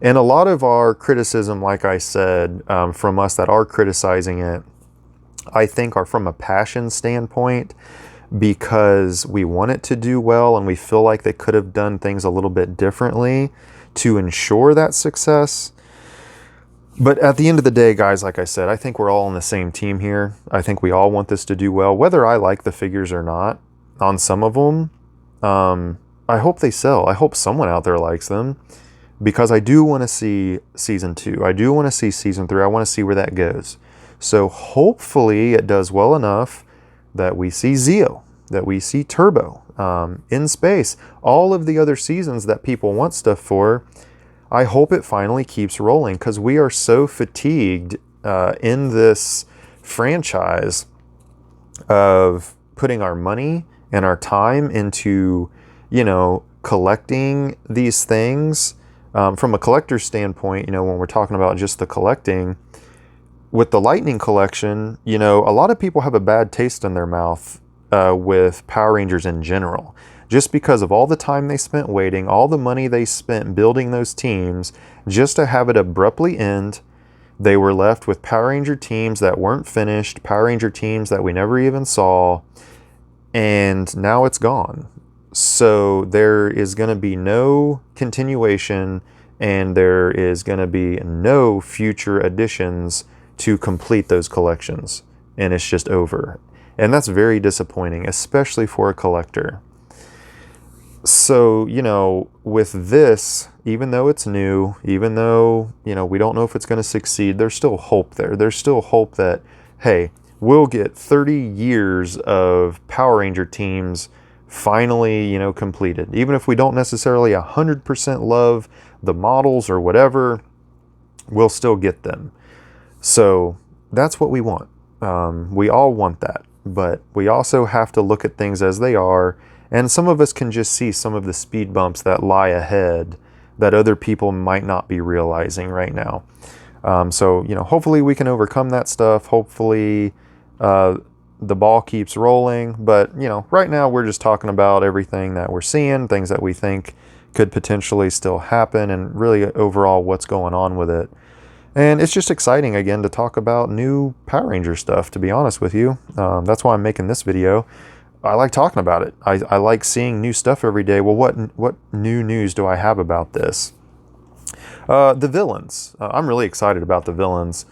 And a lot of our criticism, like I said, from us that are criticizing it, I think are from a passion standpoint, because we want it to do well and we feel like they could have done things a little bit differently to ensure that success. But at the end of the day, guys, like I said, I think we're all on the same team here. I think we all want this to do well, whether I like the figures or not. On some of them, I hope they sell. I hope someone out there likes them, because I do want to see Season 2. I do want to see Season 3. I want to see where that goes. So hopefully it does well enough that we see Zeo, that we see Turbo in space. All of the other seasons that people want stuff for, I hope it finally keeps rolling, because we are so fatigued in this franchise of putting our money and our time into, you know, collecting these things. From a collector's standpoint, you know, when we're talking about just the collecting, with the Lightning collection, you know, a lot of people have a bad taste in their mouth with Power Rangers in general, just because of all the time they spent waiting, all the money they spent building those teams, just to have it abruptly end. They were left with Power Ranger teams that weren't finished, Power Ranger teams that we never even saw, and now it's gone. So there is going to be no continuation, and there is going to be no future additions to complete those collections, and it's just over. And that's very disappointing, especially for a collector. So, you know, with this, even though it's new, even though, you know, we don't know if it's going to succeed, there's still hope there. There's still hope that, hey, we'll get 30 years of Power Ranger teams finally, you know, completed. Even if we don't necessarily 100% love the models or whatever, we'll still get them. So that's what we want. We all want that, but we also have to look at things as they are. And some of us can just see some of the speed bumps that lie ahead that other people might not be realizing right now. So, you know, hopefully we can overcome that stuff. Hopefully the ball keeps rolling. But, you know, right now we're just talking about everything that we're seeing, things that we think could potentially still happen, and really overall what's going on with it. And it's just exciting, again, to talk about new Power Ranger stuff, to be honest with you. That's why I'm making this video. I like talking about it. I like seeing new stuff every day. Well, what new news do I have about this? The villains. I'm really excited about the villains.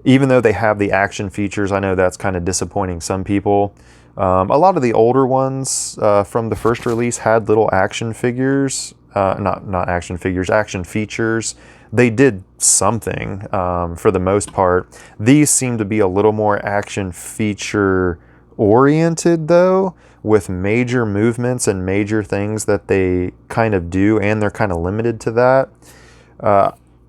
Even though they have the action features, I know that's kind of disappointing some people. A lot of the older ones from the first release had little action figures. Not action figures, action features. They did something for the most part. These seem to be a little more action feature oriented, though, with major movements and major things that they kind of do, and they're kind of limited to that.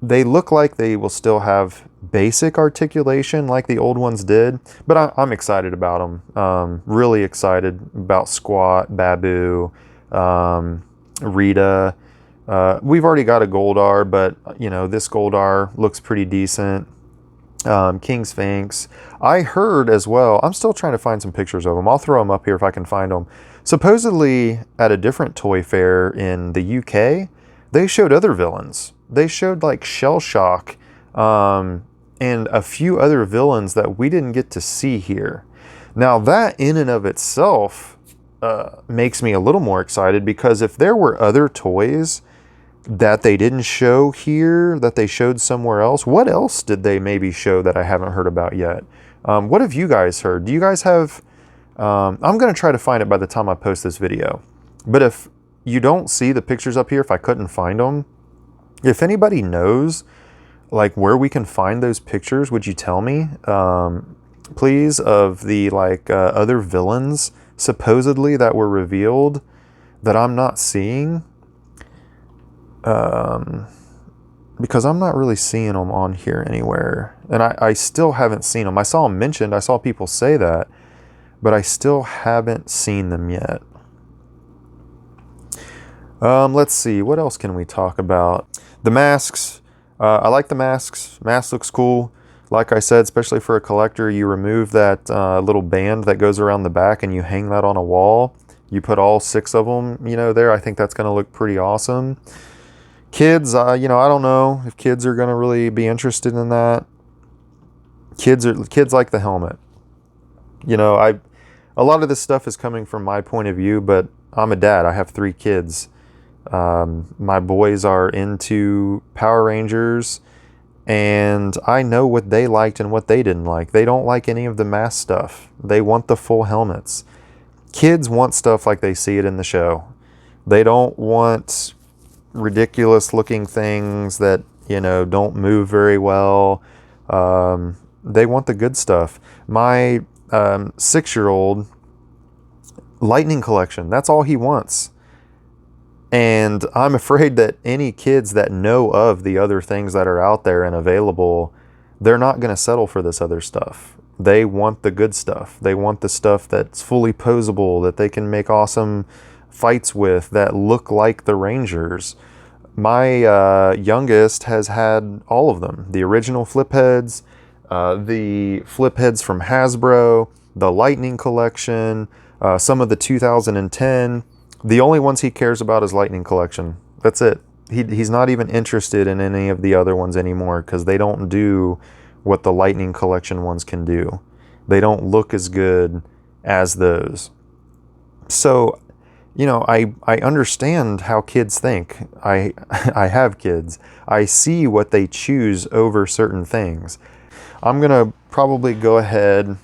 They look like they will still have basic articulation like the old ones did, but I'm excited about them. Really excited about Squat, Babu, Rita. We've already got a Goldar, but, you know, this Goldar looks pretty decent. King Sphinx. I heard as well, I'm still trying to find some pictures of them. I'll throw them up here if I can find them. Supposedly at a different toy fair in the UK, they showed other villains. They showed like Shell Shock and a few other villains that we didn't get to see here. Now that in and of itself makes me a little more excited, because if there were other toys that they didn't show here, that they showed somewhere else, what else did they maybe show that I haven't heard about yet? What have you guys heard? Do you guys have... I'm going to try to find it by the time I post this video. But if you don't see the pictures up here, if I couldn't find them, if anybody knows like where we can find those pictures, would you tell me, please, of the like other villains supposedly that were revealed that I'm not seeing? Because I'm not really seeing them on here anywhere, and I still haven't seen them. I saw them mentioned, I saw people say that, but I still haven't seen them yet. Let's see, what else can we talk about? The masks. I like the masks. Mask looks cool. Like I said, especially for a collector, you remove that little band that goes around the back and you hang that on a wall. You put all 6 of them, you know, there. I think that's going to look pretty awesome. Kids, you know, I don't know if kids are going to really be interested in that. Kids like the helmet. You know, a lot of this stuff is coming from my point of view, but I'm a dad. I have 3 kids. My boys are into Power Rangers, and I know what they liked and what they didn't like. They don't like any of the mask stuff. They want the full helmets. Kids want stuff like they see it in the show. They don't want ridiculous looking things that, you know, don't move very well. They want the good stuff. My 6-year-old, Lightning collection, that's all he wants. And I'm afraid that any kids that know of the other things that are out there and available, they're not going to settle for this other stuff. They want the good stuff. They want the stuff that's fully posable, that they can make awesome fights with, that look like the Rangers. My youngest has had all of them. The original flip heads, the flip heads from Hasbro, the Lightning Collection, some of the 2010. The only ones he cares about is Lightning Collection. That's it. He's not even interested in any of the other ones anymore because they don't do what the Lightning Collection ones can do. They don't look as good as those. So, you know, I understand how kids think. I have kids. I see what they choose over certain things. I'm going to probably go ahead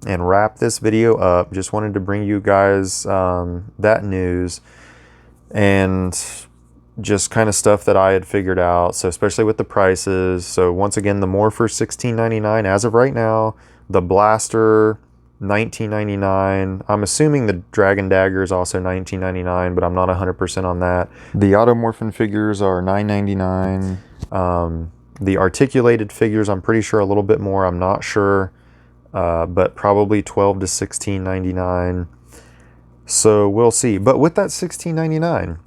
and wrap this video up. Just wanted to bring you guys that news and just kind of stuff that I had figured out. So especially with the prices. So once again, the Morpher $16.99 as of right now. The Blaster $19.99. I'm assuming the Dragon Dagger is also $19.99, but I'm not 100% on that. The Automorphin figures are $9.99. The articulated figures, I'm pretty sure a little bit more. I'm not sure. But probably $12 to $16.99. So we'll see. But with that $16.99,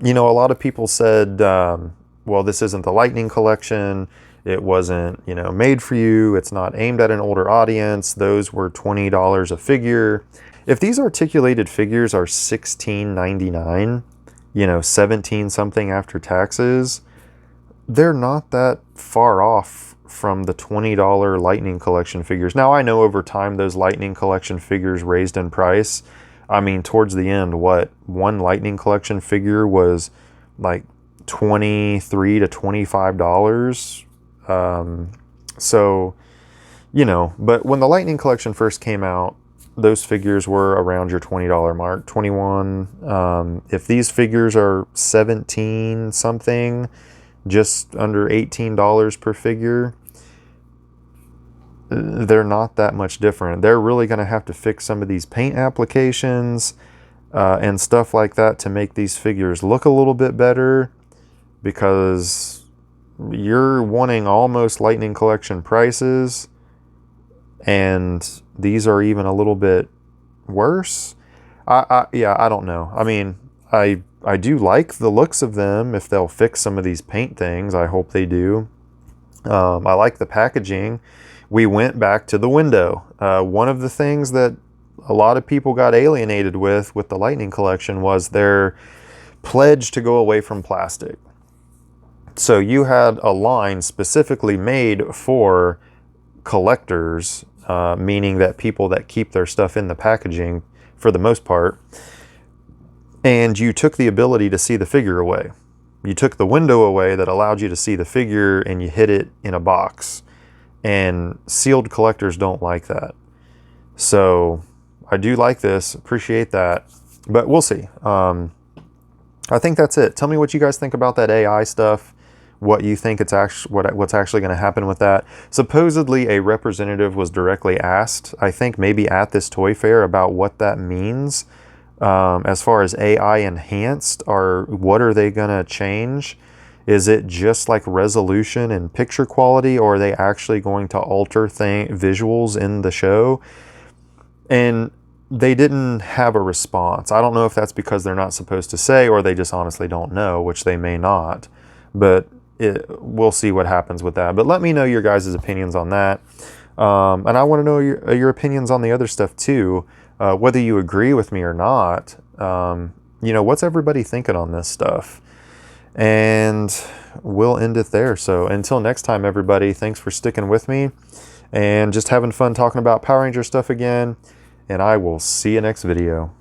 you know, a lot of people said, well, this isn't the Lightning Collection. It wasn't, you know, made for you. It's not aimed at an older audience. Those were $20 a figure. If these articulated figures are $16.99, you know, 17 something after taxes, they're not that far off from the $20 Lightning Collection figures. Now, I know over time those Lightning Collection figures raised in price. I mean, towards the end, what, one Lightning Collection figure was like $23 to $25. So, you know, but when the Lightning Collection first came out, those figures were around your $20 mark, 21. If these figures are 17 something, just under $18 per figure, they're not that much different. They're really going to have to fix some of these paint applications and stuff like that to make these figures look a little bit better, because you're wanting almost Lightning Collection prices and these are even a little bit worse. Yeah, I don't know. I mean, I do like the looks of them. If they'll fix some of these paint things, I hope they do. I like the packaging. We went back to the window. One of the things that a lot of people got alienated with the Lightning Collection was their pledge to go away from plastic. So you had a line specifically made for collectors, meaning that people that keep their stuff in the packaging for the most part, and you took the ability to see the figure away. You took the window away that allowed you to see the figure and you hid it in a box. And sealed collectors don't like that. So I do like this, appreciate that, but we'll see. I think that's it. Tell me what you guys think about that AI stuff, what you think it's what's actually going to happen with that. Supposedly a representative was directly asked, I think maybe at this toy fair, about what that means as far as AI enhanced, or what are they going to change? Is it just like resolution and picture quality, or are they actually going to alter visuals in the show? And they didn't have a response. I don't know if that's because they're not supposed to say, or they just honestly don't know, which they may not. But we'll see what happens with that. But let me know your guys' opinions on that. And I want to know your opinions on the other stuff too, whether you agree with me or not. You know, what's everybody thinking on this stuff? And we'll end it there. So until next time, everybody, thanks for sticking with me and just having fun talking about Power Ranger stuff again. And I will see you next video.